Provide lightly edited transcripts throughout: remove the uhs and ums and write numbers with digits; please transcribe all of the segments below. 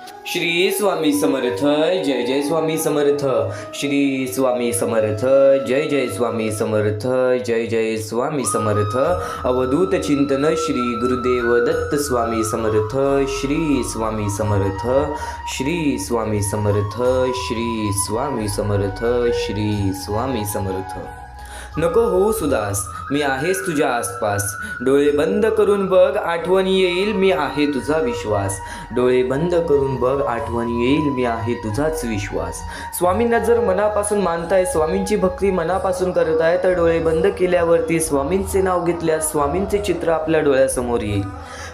श्री स्वामी समर्थ. जय जय स्वामी समर्थ. श्री स्वामी समर्थ. जय जय स्वामी समर्थ. जय जय स्वामी समर्थ. अवधूत चिंतन श्री गुरुदेव दत्त स्वामी समर्थ. श्री स्वामी समर्थ. श्री स्वामी समर्थ. श्री स्वामी समर्थ. श्री स्वामी समर्थ. नको होऊ सुदास, मी आहेस तुझ्या आसपास. डोळे बंद करून बघ, आठवण येईल मी आहे तुझा विश्वास. डोळे बंद करून बघ, आठवण येईल मी आहे तुझाच विश्वास. स्वामींना जर मनापासून मानताय, स्वामींची भक्ती मनापासून करताय, तर डोळे बंद केल्यावरती स्वामींचे नाव घेतल्यास स्वामींचे चित्र आपल्या डोळ्यासमोर येईल.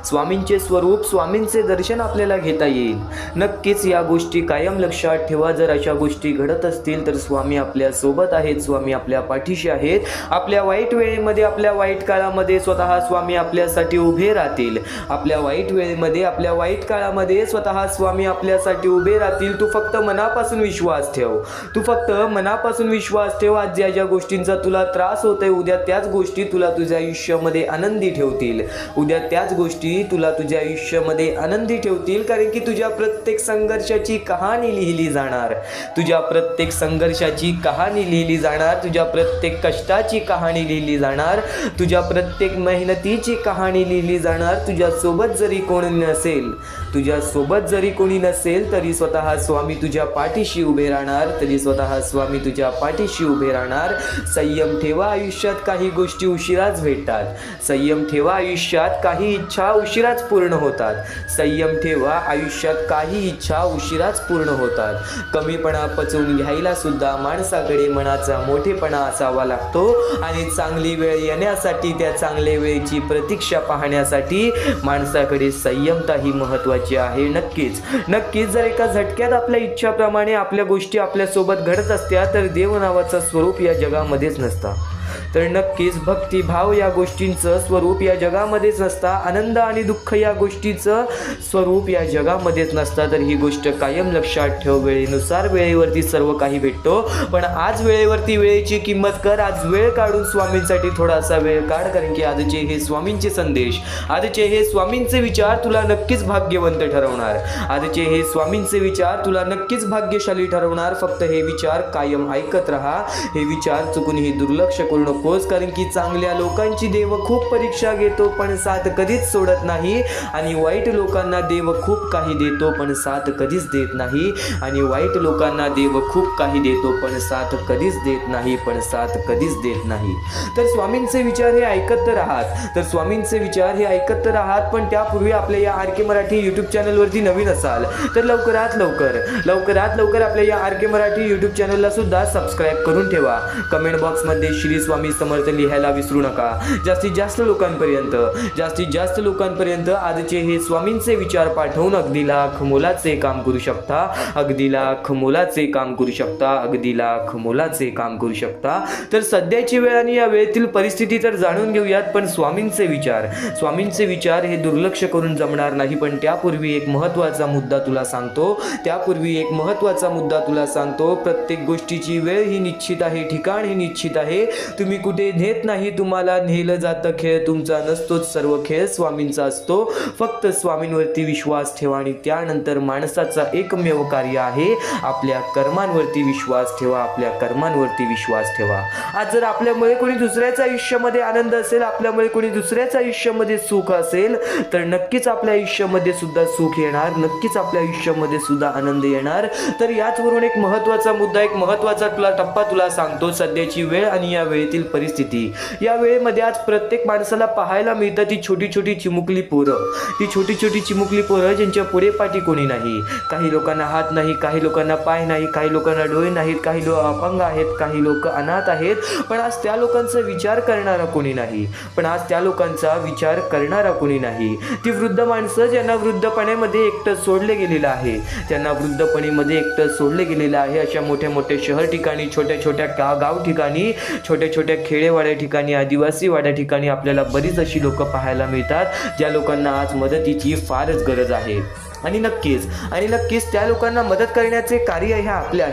स्वामींचे स्वरूप, स्वामींचे दर्शन आपल्याला घेता येईल. नक्कीच या गोष्टी कायम लक्षात ठेवा. जर अशा गोष्टी घडत असतील तर स्वामी आपल्या सोबत आहेत, स्वामी आपल्या पाठीशी आहेत. आपल्या वाईट वेळेमध्ये, आपल्या वाईट काळामध्ये स्वतः स्वामी आपल्यासाठी उभे राहतील. आपल्या वाईट वेळेमध्ये, आपल्या वाईट काळामध्ये स्वतः स्वामी आपल्यासाठी उभे राहतील. तू फक्त मनापासून विश्वास ठेव. तू फक्त मनापासून विश्वास ठेव. आज ज्या ज्या गोष्टींचा तुला त्रास होतोय, उद्या त्याच गोष्टी तुला तुझ्या आयुष्यामध्ये आनंदी ठेवतील. उद्या त्याच गोष्टी तुला तुझ्या आयुष्यामध्ये आनंदी ठेवतील. कारण की तुझ्या प्रत्येक संघर्षाची कहाणी लिहिली जाणार. तुझ्या प्रत्येक संघर्षाची कहाणी लिहिली जाणार. तुझ्या प्रत्येक कष्टाची कहाणी लिहिली जाणार. तुझ्या प्रत्येक मेहनतीची कहाणी लिहिली जाणार. तुझ्यासोबत जरी कोणी नसेल, तुझ्यासोबत जरी कोणी नसेल, तरी स्वतः स्वामी तुझ्या पाठीशी उभे राहणार. तरी स्वतः स्वामी तुझ्या पाठीशी उभे राहणार. संयम ठेवा. आयुष्यात काही गोष्टी उशिराच भेटतात. संयम ठेवा. आयुष्यात काही इच्छा उशिराच पूर्ण होतात. संयम ठेवा. आयुष्यात काही इच्छा उशिराच पूर्ण होतात. कमीपणा पचवून घ्यायला सुद्धा माणसाकडे मनाचा मोठेपणा असावा लागतो. आणि चांगली वेळ येण्यासाठी, त्या चांगल्या वेळेची प्रतीक्षा पाहण्यासाठी माणसाकडे संयमता ही महत्त्वाची आहे. नक्कीच जर एका झटक्यात आपल्या इच्छाप्रमाणे आपल्या गोष्टी आपल्यासोबत घडत असत्या, तर देव नावाचं स्वरूप या जगामध्येच नसता. तर नक्कीच भक्तिभाव या गोष्टींचं स्वरूप या जगामध्येच नसता. आनंद आणि दुःख या गोष्टीचं स्वरूप या जगामध्येच नसता. तर ही गोष्ट कायम लक्षात ठेव. वेळेनुसार वेळेवरती सर्व काही भेटतो, पण आज वेळेवरती वेळेची किंमत कर. आज वेळ काढून स्वामींसाठी थोडासा वेळ काढ. कारण की आजचे हे स्वामींचे संदेश, आजचे हे स्वामींचे विचार तुला नक्कीच भाग्यवंत ठरवणार. आजचे हे स्वामींचे विचार तुला नक्कीच भाग्यशाली ठरवणार. फक्त हे विचार कायम ऐकत राहा. हे विचार चुकूनही दुर्लक्ष करू नकोस. कारण की चांगल्या लोकांची देव खूप परीक्षा घेतो, पण साथ कधीच सोडत नाही. आणि वाईट लोकांना देव खूप काही देतो, पण साथ कधीच देत नाही. आणि वाईट लोकांना देव खूप काही देतो, पण साथ कधीच देत नाही. पण साथ कधीच देत नाही. तर स्वामींचे विचार हे ऐकत तर आहात. तर स्वामींचे विचार हे ऐकत तर आहात. पण त्यापूर्वी आपल्या या आर के मराठी यूट्यूब चॅनलवरती नवीन असाल तर लवकरात लवकर आपल्या या आर के मराठी यूट्यूब चॅनलला सुद्धा सबस्क्राईब करून ठेवा. कमेंट बॉक्समध्ये श्री स्वामी समर्थ लिहायला विसरू नका. जास्तीत जास्त लोकांपर्यंत आजचे हे स्वामींचे विचार पाठवून अगदी लाख मोलाचे काम करू शकता. अगदी लाख मोलाचे काम करू शकता. अगदी लाख मोलाचे काम करू शकता. तर सध्याची वेळ आणि या वेळेतील परिस्थिती तर जाणून घेऊयात. पण स्वामींचे विचार हे दुर्लक्ष करून जमणार नाही. पण त्यापूर्वी एक महत्त्वाचा मुद्दा तुला सांगतो. प्रत्येक गोष्टीची वेळ ही निश्चित आहे, ठिकाण ही निश्चित आहे. तुम्ही कुठे नेत नाही, तुम्हाला नेलं जातं. खेळ तुमचा नसतोच, सर्व खेळ स्वामींचा असतो. फक्त स्वामींवरती विश्वास ठेवा. आणि त्यानंतर माणसाचा एकमेव कार्य आहे आपल्या कर्मांवरती विश्वास ठेवा. आपल्या कर्मांवरती विश्वास ठेवा. आज जर आपल्यामुळे कोणी दुसऱ्याच्या आयुष्यामध्ये आनंद असेल, आपल्यामुळे कोणी दुसऱ्याच्या आयुष्यामध्ये सुख असेल, तर नक्कीच आपल्या आयुष्यामध्ये सुद्धा सुख येणार. नक्कीच आपल्या आयुष्यामध्ये सुद्धा आनंद येणार. तर याचवरून एक महत्त्वाचा मुद्दा, एक महत्त्वाचा टप्पा तुला सांगतो. सध्याची वेळ आणि या वेळेतील परिस्थिती. या वेळेमध्ये आज प्रत्येक माणसाला पाहायला मिळतं ती छोटी छोटी चिमुकली पोरं ज्यांच्या पुढे पाठी कोणी नाही. काही लोकांना हात नाही, काही लोकांना पाय नाही, काही लोकांना डोळे नाहीत, काही लोक अपंग आहेत, काही लोक अनाथ आहेत. पण आज त्या लोकांचा विचार करणारा कोणी नाही. ती वृद्ध माणसं ज्यांना वृद्धपणामध्ये एकटं सोडले गेलेलं आहे. अशा मोठ्या मोठ्या शहर ठिकाणी, छोट्या छोट्या गाव ठिकाणी, छोट्या छोट्या खेडेवाड्या ठिकाणी, आदिवासी वाड्या ठिकाणी आपल्याला बरीच अशी लोक पाहायला मिळतात, ज्या लोकांना आज मदतीची फारच गरज आहे. आणि नक्कीच त्या लोकांना मदत करण्याचे कार्य हे आपले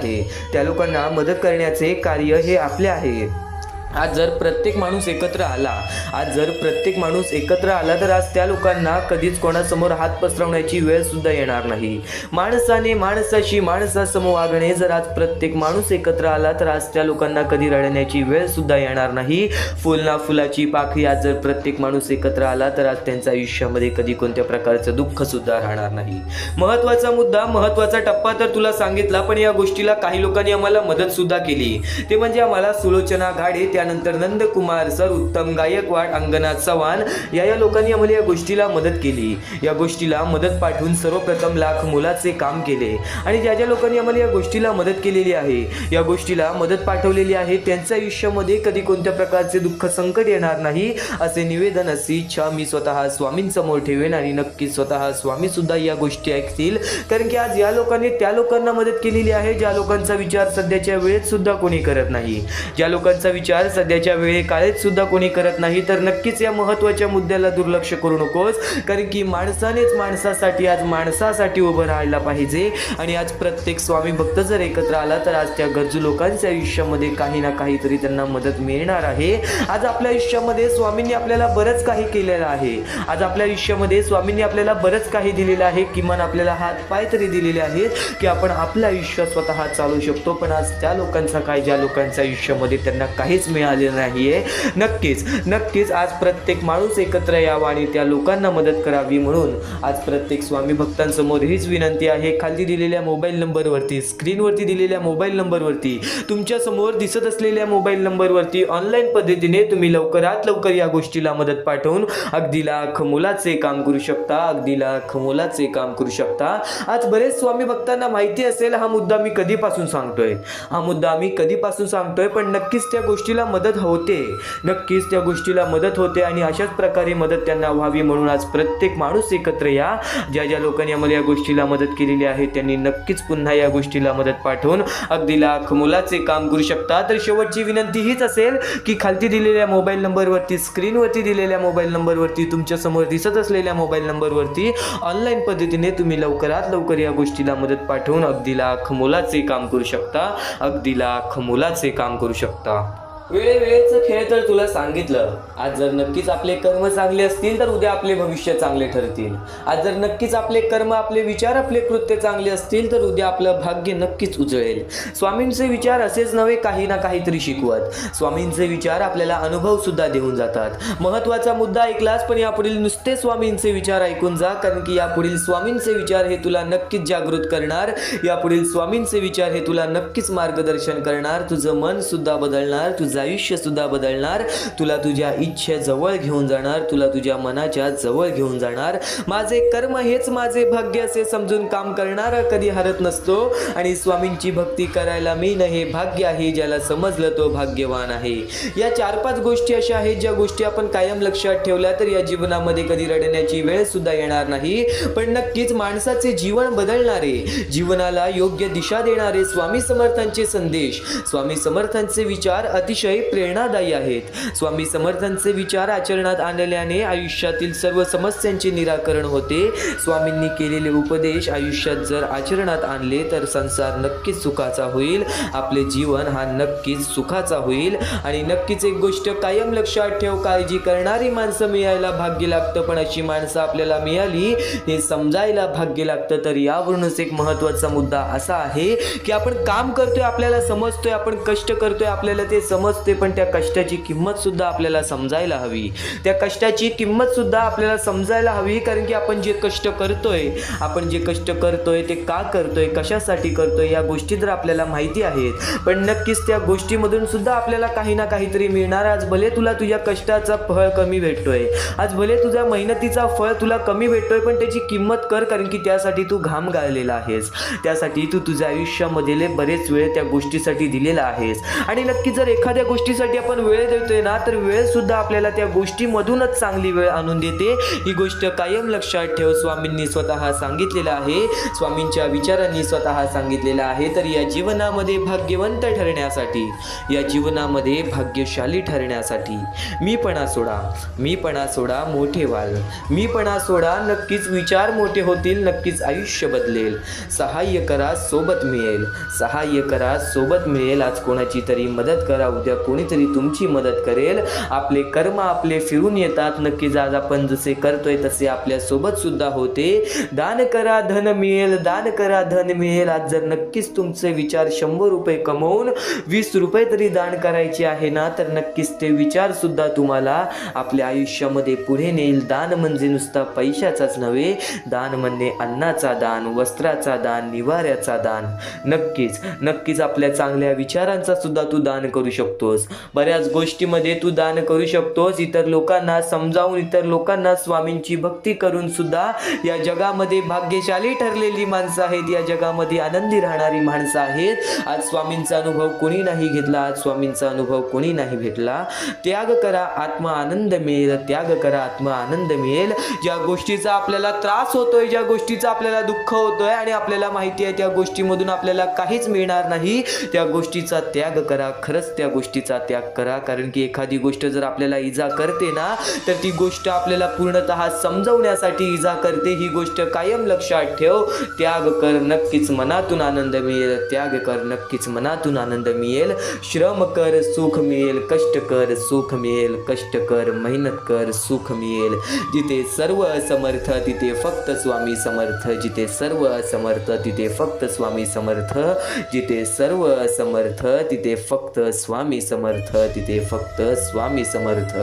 आहे. आज जर प्रत्येक माणूस एकत्र आला तर आज त्या लोकांना कधीच कोणासमोर हात पसरवण्याची वेळ सुद्धा येणार नाही. माणसाने माणसाशी माणसासमोर वागणे, जर आज प्रत्येक माणूस एकत्र आला तर आज त्या लोकांना कधी रडण्याची वेळ सुद्धा येणार नाही. फुल ना फुलाची पाकळी, आज जर प्रत्येक माणूस एकत्र आला तर आज त्यांच्या आयुष्यामध्ये कधी कोणत्या प्रकारचं दुःख सुद्धा राहणार नाही. महत्त्वाचा मुद्दा, महत्त्वाचा टप्पा तर तुला सांगितला, पण या गोष्टीला काही लोकांनी आम्हाला मदत सुद्धा केली. ते म्हणजे आम्हाला सुलोचना घाडे, त्यानंतर नंदकुमार सर, उत्तम गायकवाड, अंगनाथ चव्हाण या लोकांनी आम्हाला या गोष्टीला मदत केली. या गोष्टीला मदत पाठवून सर्वप्रथम लाख मोलाचे काम केले. आणि ज्या लोकांनी आम्हाला या गोष्टीला मदत केलेली आहे, या गोष्टीला मदत पाठवलेली आहे, त्यांच्या आयुष्यामध्ये कधी कोणत्या प्रकारचे दुःख संकट येणार नाही असे निवेदन, अशी इच्छा मी स्वतः स्वामींसमोर ठेवेन. आणि नक्कीच स्वतः स्वामी सुद्धा या गोष्टी ऐकतील, कारण की आज या लोकांनी त्या लोकांना मदत केलेली आहे ज्या लोकांचा विचार सध्याच्या वेळेत सुद्धा कोणी करत नाही. ज्या लोकांचा विचार सध्याच्या वेळे काळेत सुद्धा कोणी करत नाही. तर नक्कीच या महत्त्वाच्या मुद्द्याला दुर्लक्ष करू नकोस, कारण की माणसानेच माणसासाठी आज माणसासाठी उभं राहायला पाहिजे. आणि आज प्रत्येक स्वामी भक्त जर एकत्र आला तर आज त्या गरजू लोकांच्या आयुष्यामध्ये काही ना काहीतरी त्यांना मदत मिळणार आहे. आज आपल्या आयुष्यामध्ये स्वामींनी आपल्याला बरंच काही केलेलं आहे. आज आपल्या आयुष्यामध्ये स्वामींनी आपल्याला बरंच काही दिलेलं आहे, किमान आपल्याला हात पाय तरी दिलेले आहेत की आपण आपलं आयुष्य स्वतः चालू शकतो. पण आज त्या लोकांचा काय, ज्या लोकांच्या आयुष्यामध्ये त्यांना काहीच मिळालेलं नाहीये, नक्कीच आज प्रत्येक माणूस एकत्र यावा आणि त्या लोकांना मदत करावी. म्हणून आज प्रत्येक स्वामी भक्तांसमोर हीच विनंती आहे, खाली दिलेल्या मोबाईल नंबरवरती, स्क्रीनवरती दिलेल्या मोबाईल नंबरवरती, तुमच्या समोर दिसत असलेल्या मोबाईल नंबरवरती ऑनलाईन पद्धतीने तुम्ही लवकरात लवकर या गोष्टीला मदत पाठवून अगदी लाख मोलाचे काम करू शकता. आज बरेच स्वामी भक्तांना माहिती असेल हा मुद्दा मी कधीपासून सांगतोय, पण नक्कीच त्या गोष्टीला मदत होते आणि अशाच प्रकारे मदत त्यांना व्हावी. म्हणून आज प्रत्येक माणूस एकत्र या. ज्या लोकांनी आम्हाला या गोष्टीला मदत केलेली आहे त्यांनी नक्कीच पुन्हा या गोष्टीला मदत पाठवून अगदी लाख मोलाचे काम करू शकता. तर शेवटची विनंती हीच असेल की खालती दिलेल्या मोबाईल नंबरवरती, स्क्रीनवरती दिलेल्या मोबाईल नंबरवरती, तुमच्या समोर दिसत असलेल्या मोबाईल नंबरवरती ऑनलाईन पद्धतीने तुम्ही लवकरात लवकर या गोष्टीला मदत पाठवून अगदी लाख मोलाचे काम करू शकता. वेळेचा खेळ तर तुला सांगितलं. आज जर नक्कीच आपले कर्म चांगले असतील तर उद्या आपले भविष्य चांगले ठरतील. आज जर नक्कीच आपले कर्म, आपले विचार, आपले कृत्य चांगले असतील तर उद्या आपलं भाग्य नक्कीच उजळेल. स्वामींचे विचार असेच नव्हे काही ना काहीतरी शिकवत, स्वामींचे विचार आपल्याला अनुभव सुद्धा देऊन जातात. महत्त्वाचा मुद्दा ऐकलास, पण यापुढील नुसते स्वामींचे विचार ऐकून जा, कारण की यापुढील स्वामींचे विचार हे तुला नक्कीच जागृत करणार. यापुढील स्वामींचे विचार हे तुला नक्कीच मार्गदर्शन करणार. तुझं मन सुद्धा बदलणार, तुझं आयुष्य सुद्धा बदलणार. तुला तुझ्या इच्छे जवळ घेऊन जाणार, तुला तुझ्या मनाच्या जवळ घेऊन जाणार. माझे कर्म हेच माझे भाग्य असे समजून काम करणारा कधी हरत नसतो. आणि स्वामींची भक्ती करायला मी हे भाग्य आहे, ज्याला समजलं तो भाग्यवान आहे. या 4-5 गोष्टी अशा आहेत ज्या गोष्टी आपण कायम लक्षात ठेवल्या तर या जीवनामध्ये कधी रडण्याची वेळ सुद्धा येणार नाही. पण नक्कीच माणसाचे जीवन बदलणारे, जीवनाला योग्य दिशा देणारे स्वामी समर्थांचे संदेश, स्वामी समर्थांचे विचार अतिशय प्रेरणादायी आहेत. स्वामी समर्थांचे विचार आचरणात आणल्याने आयुष्यातील सर्व समस्यांचे निराकरण होते. स्वामींनी केलेले उपदेश आयुष्यात जर आचरणात आणले तर संसार नक्कीच सुखाचा होईल, आपले जीवन हा नक्कीच सुखाचा होईल. आणि नक्कीच एक गोष्ट कायम लक्षात ठेव, काळजी करणारी माणसं मिळायला भाग्य लागतं, पण अशी माणसं आपल्याला मिळाली हे समजायला भाग्य लागतं. तर यावरूनच एक महत्त्वाचा मुद्दा असा आहे की आपण काम करतोय, आपल्याला समजतोय, आपण कष्ट करतोय, आपल्याला ते समजते, पण त्या कष्टाची किंमत सुद्धा आपल्याला समजायला हवी. कारण की आपण जे कष्ट करतोय ते का करतोय, कशासाठी करतोय, या गोष्टी तर आपल्याला माहिती आहेत. पण नक्कीच त्या गोष्टीमधून सुद्धा आपल्याला काही ना काहीतरी मिळणार. आज भले तुला तुझ्या कष्टाचा फळ कमी भेटतोय, आज भले तुझ्या मेहनतीचा फळ तुला कमी भेटतोय, पण त्याची किंमत कर, कारण की त्यासाठी तू घाम गाळलेला आहेस, त्यासाठी तू तुझ्या आयुष्यामधले बरेच वेळ त्या गोष्टीसाठी दिलेला आहेस. आणि नक्की जर एखाद्या गोष्टीसाठी आपण वेळ देतोय ना, तर वेळ सुद्धा आपल्याला त्या गोष्टीमधूनच चांगली वेळ आणून देते. ही गोष्ट कायम लक्षात ठेव. स्वामींनी स्वतः सांगितलेलं आहे, स्वामींच्या विचारांनी स्वतः सांगितलेलं आहे. तर या जीवनामध्ये भाग्यवंत ठरण्यासाठी, या जीवनामध्ये भाग्यशाली ठरण्यासाठी मीपणा सोडा, मोठे व्हाल. मीपणा सोडा, नक्कीच विचार मोठे होतील, नक्कीच आयुष्य बदलेल. सहाय्य करा, सोबत मिळेल. आज कोणाची तरी मदत करा, उद्या उद्या कोणीतरी तुमची मदत करेल. आपले कर्म आपले फिरून येतात. नक्कीच आज आपण जसे करतोय तसे आपल्या सोबत सुद्धा होते. दान करा धन मिळेल, दान करा धन मिळेल. आज जर नक्कीच तुमचे विचार 100 रुपये कमवून 20 रुपये तरी दान करायचे आहे ना, तर नक्कीच ते विचार सुद्धा तुम्हाला आपल्या आयुष्यामध्ये पुढे नेईल. दान म्हणजे नुसता पैशाचाच नव्हे, दान म्हणजे अन्नाचा दान, वस्त्राचा दान, निवाऱ्याचा दान. नक्कीच आपल्या चांगल्या विचारांचा सुद्धा तू दान करू शकतोस. बऱ्याच गोष्टीमध्ये तू दान करू शकतोस. इतर लोकांना समजावून, इतर लोकांना स्वामींची भक्ती करून सुद्धा या जगामध्ये भाग्यशाली ठरलेली माणसं आहेत. या जगामध्ये आनंदी राहणारी माणसं आहेत. आज स्वामींचा अनुभव कोणी नाही घेतला, आज स्वामींचा अनुभव कोणी नाही भेटला. त्याग करा आत्मा आनंद मिळेल, त्याग करा आत्मा आनंद मिळेल. ज्या गोष्टीचा आपल्याला त्रास होतोय, ज्या गोष्टीचा आपल्याला दुःख होतोय आणि आपल्याला माहिती आहे त्या गोष्टीमधून आपल्याला काहीच मिळणार नाही, त्या गोष्टीचा त्याग करा. खरंच त्या गोष्टीचा त्याग करा. कारण की एखादी गोष्ट जर आपल्याला इजा करते ना, तर ती गोष्ट आपल्याला पूर्णतः समजवण्यासाठी इजा करते. ही गोष्ट कायम लक्षात ठेव. त्याग कर, नक्कीच मनातून आनंद मिळेल. त्याग कर, नक्कीच मनातून आनंद मिळेल. श्रम कर, सुख मिळेल. कष्ट कर, सुख मिळेल. कष्ट कर, मेहनत कर, सुख मिळेल. जिथे सर्व असमर्थ तिथे फक्त स्वामी समर्थ. जिथे सर्व असमर्थ तिथे फक्त स्वामी समर्थ. जिथे सर्व असमर्थ तिथे फक्त स्वामी समर्थ. तिथे फक्त स्वामी समर्थ.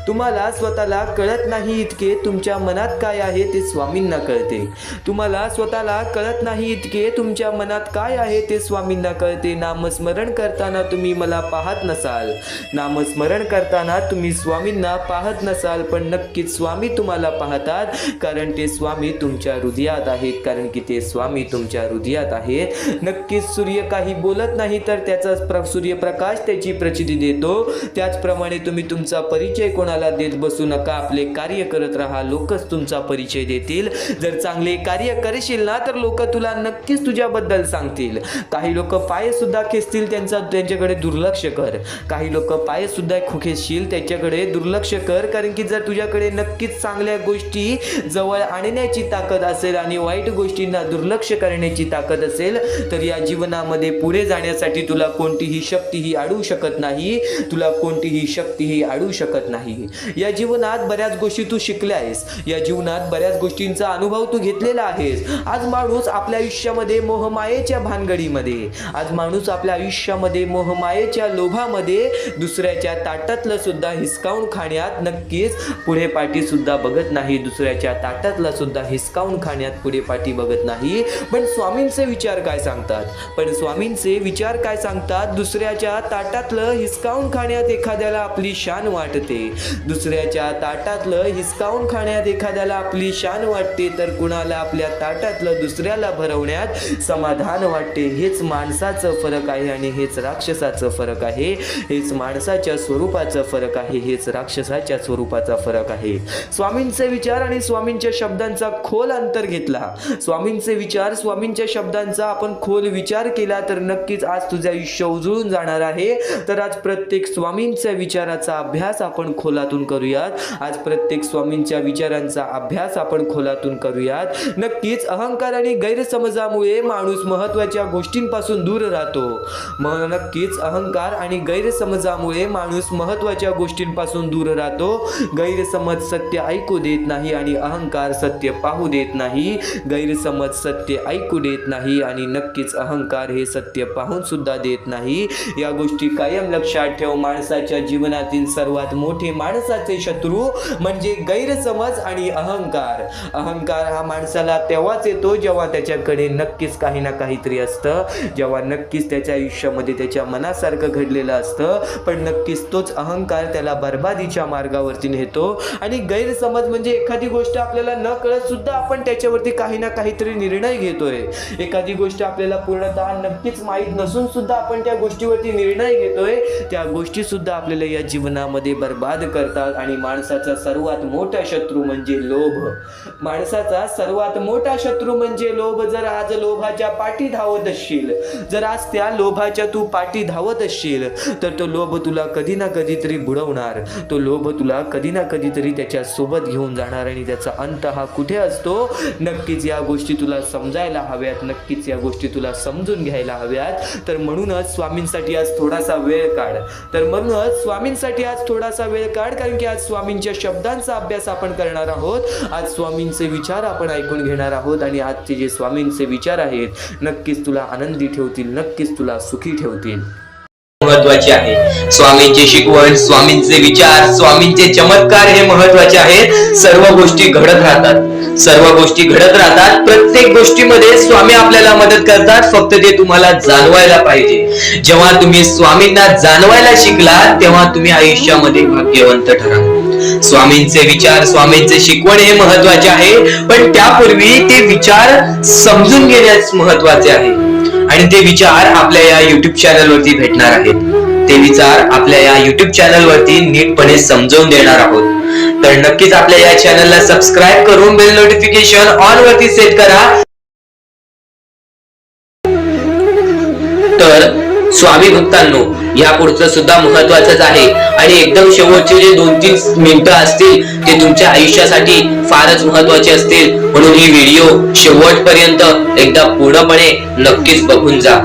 तुम्हाला स्वतःला कळत नाही इतके तुमच्या मनात काय आहे ते स्वामींना कळते. तुम्हाला स्वतःला कळत नाही इतके तुमच्या मनात काय आहे ते स्वामींना कळते. नामस्मरण करताना तुम्ही मला पाहत नसाल, नामस्मरण करताना तुम्ही स्वामींना पाहत नसाल, पण नक्कीच स्वामी तुम्हाला पाहतात. कारण ते स्वामी तुमच्या हृदयात आहेत. कारण की ते स्वामी तुमच्या हृदयात आहेत. नक्कीच सूर्य काही बोलत नाही तर त्याचा सूर्यप्रकाश त्याची प्रचिती देतो. त्याचप्रमाणे तुम्ही तुमचा परिचय कोणाला देत बसू नका. आपले कार्य करत राहा, लोकच तुमचा परिचय देतील. जर चांगले कार्य करशील ना, तर लोक तुला नक्कीच तुझ्याबद्दल सांगतील. काही लोक पाय सुद्धा खेचतील, त्यांच्याकडे दुर्लक्ष कर. काही लोक पाय सुद्धा खेचशील, त्याच्याकडे दुर्लक्ष कर. कारण की जर तुझ्याकडे नक्कीच चांगल्या गोष्टी जवळ आणण्याची ताकद असेल आणि वाईट गोष्टींना दुर्लक्ष करण्याची ताकद असेल, तर या जीवनामध्ये पुढे जाण्यासाठी तुला कोणतीही शक्तीही अडवू शकत नाही. तुला कोणतीही शक्तीही अडवू शकत नाही. या जीवनात बऱ्याच गोष्टी तू शिकल्या आहेस. या जीवनात बऱ्याच गोष्टींचा अनुभव तू घेतलेला आहेस. आज माणूस आपल्या आयुष्यामध्ये मोहमायेच्या भानगडीमध्ये, आज माणूस आपल्या आयुष्यामध्ये मोहमायेच्या लोभामध्ये दुसऱ्याच्या ताटातलं सुद्धा हिसकावून खाण्यात नक्कीच पुढे पाठी सुद्धा बघत नाही. दुसऱ्याच्या ताटातला सुद्धा हिसकावून खाण्यात पुढे पाठी बघत नाही. पण स्वामींचे विचार काय सांगतात? पण स्वामींचे विचार काय सांगतात? दुसऱ्याच्या ताटातलं हिसकावून खाण्यात एखाद्याला आपली शान वाटते. दुसऱ्याच्या ताटातलं हिसकावून खाण्यात एखाद्याला आपली शान वाटते, तर कुणाला आपल्या ताटातलं दुसऱ्याला भरवण्यात समाधान वाटते. हेच माणसाचं फरक आहे आणि हेच राक्षसाचं फरक आहे. हेच माणसाच्या स्वरूपाचं फरक आहे. हेच राक्षसाच्या स्वरूपाचा फरक आहे. स्वामींचे विचार आणि स्वामींच्या शब्दांचा खोल अंतर घेतला, स्वामींचे विचार स्वामींच्या शब्दांचा आपण खोल विचार केला, तर नक्कीच आज तुझे आयुष्य उजळून जाणार आहे. तर आज प्रत्येक स्वामींच्या विचाराचा अभ्यास आपण खोलातून करूयात. आज प्रत्येक स्वामींच्या विचारांचा अभ्यास आपण खोलातून करूयात. नक्कीच अहंकार आणि गैरसमजामुळे माणूस महत्त्वाच्या गोष्टींपासून दूर राहतो. नक्कीच अहंकार आणि गैरसमजामुळे माणूस महत्त्वाच्या गोष्टींपासून दूर राहतो. गैरसमज सत्य ऐकू देत नाही आणि अहंकार सत्य पाहू देत नाही. गैरसमज सत्य ऐकू देत नाही आणि नक्कीच अहंकार हे सत्य पाहून सुद्धा देत नाही. या गोष्टी कायम लक्षात ठेव. माणसाच्या जीवनातील सर्वात मोठे माणसाचे शत्रू म्हणजे गैरसमज आणि अहंकार. अहंकार हा माणसाला तेव्हाच येतो जेव्हा त्याच्याकडे नक्कीच काही ना काहीतरी असतं, जेव्हा नक्कीच त्याच्या आयुष्यामध्ये त्याच्या मनासारखं घडलेलं असतं. पण नक्कीच तोच अहंकार त्याला बर्बादीच्या मार्गावरती नेतो. आणि गैरसमज म्हणजे एखादी गोष्ट आपल्याला न कळत सुद्धा आपण त्याच्यावरती काही ना काहीतरी निर्णय घेतोय. एखादी गोष्ट आपल्याला पूर्णतः नक्कीच माहीत नसून सुद्धा आपण त्या गोष्टीवरती निर्णय घेतोय. त्या गोष्टी सुद्धा आपल्याला या जीवनामध्ये बर्बाद करतात. आणि माणसाचा सर्वात मोठा शत्रू म्हणजे लोभ. माणसाचा सर्वात मोठा शत्रू म्हणजे लोभ. जर आज लोभाच्या पाठी धावत असशील, जर आज त्या लोभाच्या तू पाठी धावत असशील, तर तो लोभ तुला कधी ना कधीतरी बुडवणार. तो लोभ तुला कधी ना कधीतरी त्याच्या सोबत घेऊन जाणार. आणि त्याचा अंत हा कुठे असतो? नक्कीच या गोष्टी तुला समजायला हव्यात. नक्कीच या गोष्टी तुला समजून घ्यायला हव्यात. तर म्हणूनच स्वामींसाठी आज थोडासा वेळ काढ. तर म्हणूनच स्वामींसाठी आज थोडासा वेळ काढ, कारण की आज स्वामींच्या शब्दांचा अभ्यास आपण करणार आहोत. आज स्वामींचे विचार आपण ऐकून घेणार आहोत आणि आजचे जे स्वामींचे विचार आहेत नक्कीच तुला आनंदी ठेवतील, नक्कीच तुला सुखी ठेवतील. महत्वाचे आहे. स्वामींची शिकवण, स्वामींचे विचार, स्वामींचे चमत्कार हे महत्वाचे आहेत. सर्व गोष्टी घडत राहतात. प्रत्येक गोष्टीमध्ये स्वामी आपल्याला मदत करतात, फक्त ते तुम्हाला जाणवायला पाहिजे. जेव्हा तुम्ही स्वामींना जाणवायला शिकलात तेव्हा तुम्ही आयुष्यामध्ये भाग्यवंत ठराल. स्वामींचे विचार, स्वामींचे शिकवण हे महत्वाचे आहे, पण त्यापूर्वी ते विचार समजून घेण्यास महत्वाचे आहे. आणि ते विचार आपल्या या युट्यूब चॅनल वरती भेटणार आहेत. ते विचार आपल्या या युट्यूब चॅनल वरती नीटपणे समजावून देणार आहोत. तर नक्कीच आपल्या या चॅनलला सबस्क्राईब करून बेल नोटिफिकेशन ऑन वरती सेट करा. तर स्वामी भक्तांनो, या पुढचं सुद्धा महत्वाचंच आहे आणि एकदम शेवटचे जे 2-3 मिनिटं असतील ते तुमच्या आयुष्यासाठी फारच महत्वाचे असतील. म्हणून ही व्हिडिओ शेवटपर्यंत एकदा पूर्णपणे नक्कीच बघून जा.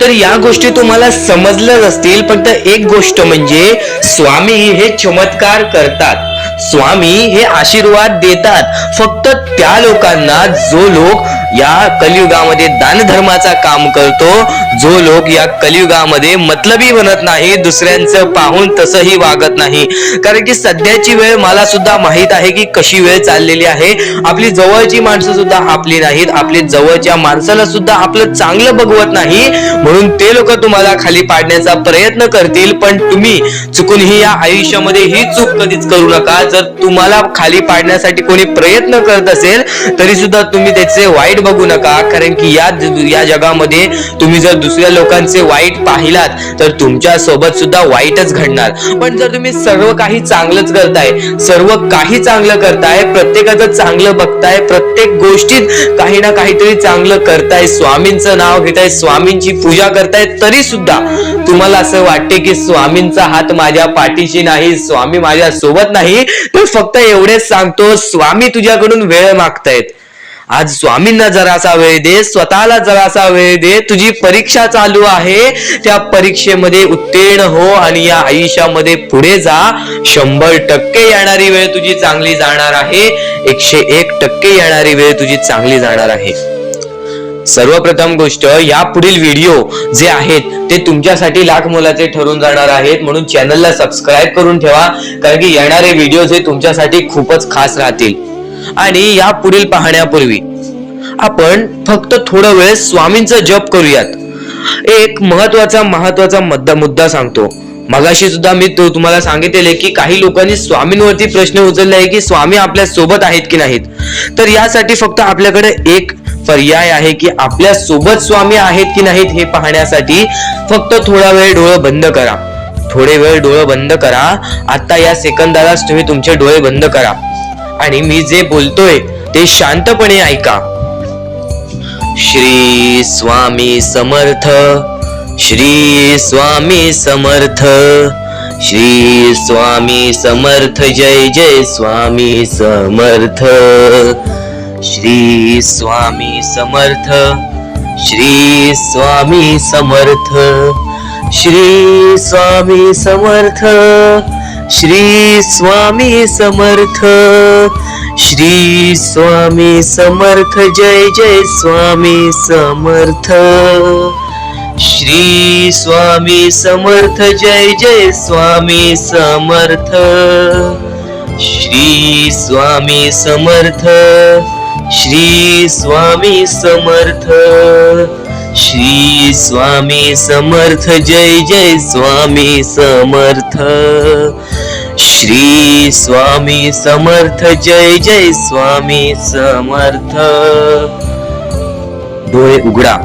तर या गोष्टी तुम्हाला समजल्याच असतील, फक्त एक गोष्ट म्हणजे स्वामी हे चमत्कार करतात, स्वामी हे आशीर्वाद देतात फक्त त्या लोकांना जो लोक या कलियुगामध्ये दान धर्माचा काम करतो, जो लोक या कलियुगामध्ये मतलबी बनत नाही, दुसऱ्यांचं पाहून तसंही वागत नाही. कारण की सध्याची वेळ मला सुद्धा माहित आहे की कशी वेळ चाललेली आहे. आपली जवळची माणसं सुद्धा आपली नाहीत, आपली जवळच्या माणसाला सुद्धा आपलं चांगलं बघवत नाही. म्हणून ते लोक तुम्हाला खाली पाडण्याचा प्रयत्न करतील, पण तुम्ही चुकूनही या आयुष्यामध्ये ही चूक कधीच करू नका. जर तुम्हाला खाली पाडण्यासाठी कोणी प्रयत्न करत असेल तरी सुद्धा तुम्ही त्याचे वाईट बघू नका, कारण की या जगामध्ये तुम्ही जर दुसऱ्या लोकांचे वाईट पाहिलात तर तुमच्या सोबत सुद्धा वाईटच घडणार. पण जर तुम्ही सर्व काही चांगलंच करताय, सर्व काही चांगलं करताय, प्रत्येकाचं चांगलं बघताय, प्रत्येक गोष्टीत काही ना काहीतरी चांगलं करताय, स्वामींचं नाव घेताय, स्वामींची पूजा करताय, तरी सुद्धा तुम्हाला असं वाटते की स्वामींचा हात माझ्या पाठीशी नाही, स्वामी माझ्या सोबत नाही, तर फक्त एवढेच सांगतो, स्वामी तुझ्याकडून वेळ मागतायत. आज स्वामींना जरासा वेळ दे, स्वतःला जरासा वेळ दे. तुझी परीक्षा चालू आहे, त्या परीक्षेमध्ये उत्तीर्ण हो आणि या आयुष्यामध्ये पुढे जा. 100% येणारी वेळ तुझी चांगली जाणार आहे, 101% येणारी वेळ तुझी चांगली जाणार आहे. सर्वप्रथम गोष्ट, या पुढील व्हिडिओ जे आहेत ते तुमच्यासाठी लाख मोलाचे ठरून जाणार आहेत. म्हणून चॅनलला सबस्क्राईब करून ठेवा, कारण की येणारे व्हिडिओ जे तुमच्यासाठी खूपच खास राहतील. आणि या पुढील पाहण्यापूर्वी आपण फक्त थोडा वेळ स्वामींचा जप करूयात. एक महत्वाचा मुद्दा सांगतो. मगाशी सुद्धा मी तुम्हाला सांगितले की काही लोकांनी स्वामींवरती प्रश्न उचलले आहे की स्वामी आपल्या सोबत आहेत की नाहीत. तर यासाठी फक्त आपल्याकडे एक पर्याय आहे की आपल्या सोबत स्वामी आहेत की नाहीत हे पाहण्यासाठी फक्त थोडा वेळ डोळे बंद करा. थोडे वेळ डोळे बंद करा. आता या सेकंदालाच तुम्ही तुमचे डोळे बंद करा आणि मी जे बोलतोय ते शांतपणे ऐका. श्री स्वामी समर्थ, श्री स्वामी समर्थ, श्री स्वामी समर्थ, जय जय स्वामी समर्थ. श्री स्वामी समर्थ, श्री स्वामी समर्थ, श्री स्वामी समर्थ, श्री स्वामी समर्थ, श्री स्वामी समर्थ, जय जय स्वामी समर्थ. श्री स्वामी समर्थ, जय जय स्वामी समर्थ. श्री स्वामी समर्थ, श्री स्वामी समर्थ, श्री स्वामी समर्थ, जय जय स्वामी समर्थ. श्री स्वामी समर्थ, जय जय स्वामी समर्थ. डोळे उघडा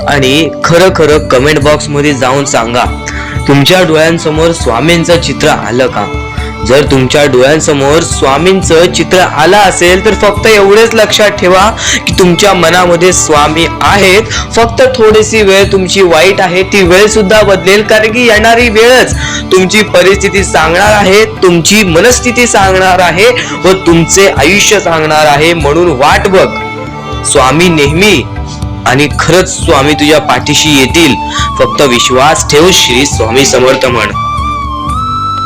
आणि खरं खरं कमेंट बॉक्स मध्ये जाऊन सांगा, तुमच्या डोळ्यांसमोर स्वामींचं चित्र आलं का? जर तुमच्या डोळ्यांसमोर स्वामींचं चित्र आलं असेल तर फक्त एवढेच लक्षात ठेवा की तुमच्या मनामध्ये स्वामी आहेत. फक्त थोडीशी वेळ तुमची वाईट आहे, ती वेळ सुद्धा बदलेल, कारण की येणारी वेळच तुमची परिस्थिती सांगणार आहे, तुमची मनस्थिती सांगणार आहे व तुमचे आयुष्य सांगणार आहे. म्हणून वाट बघ. स्वामी नेहमी आणि खरंच स्वामी तुझ्या पाठीशी येतील. फक्त विश्वास ठेव. श्री स्वामी समर्थ म्हण.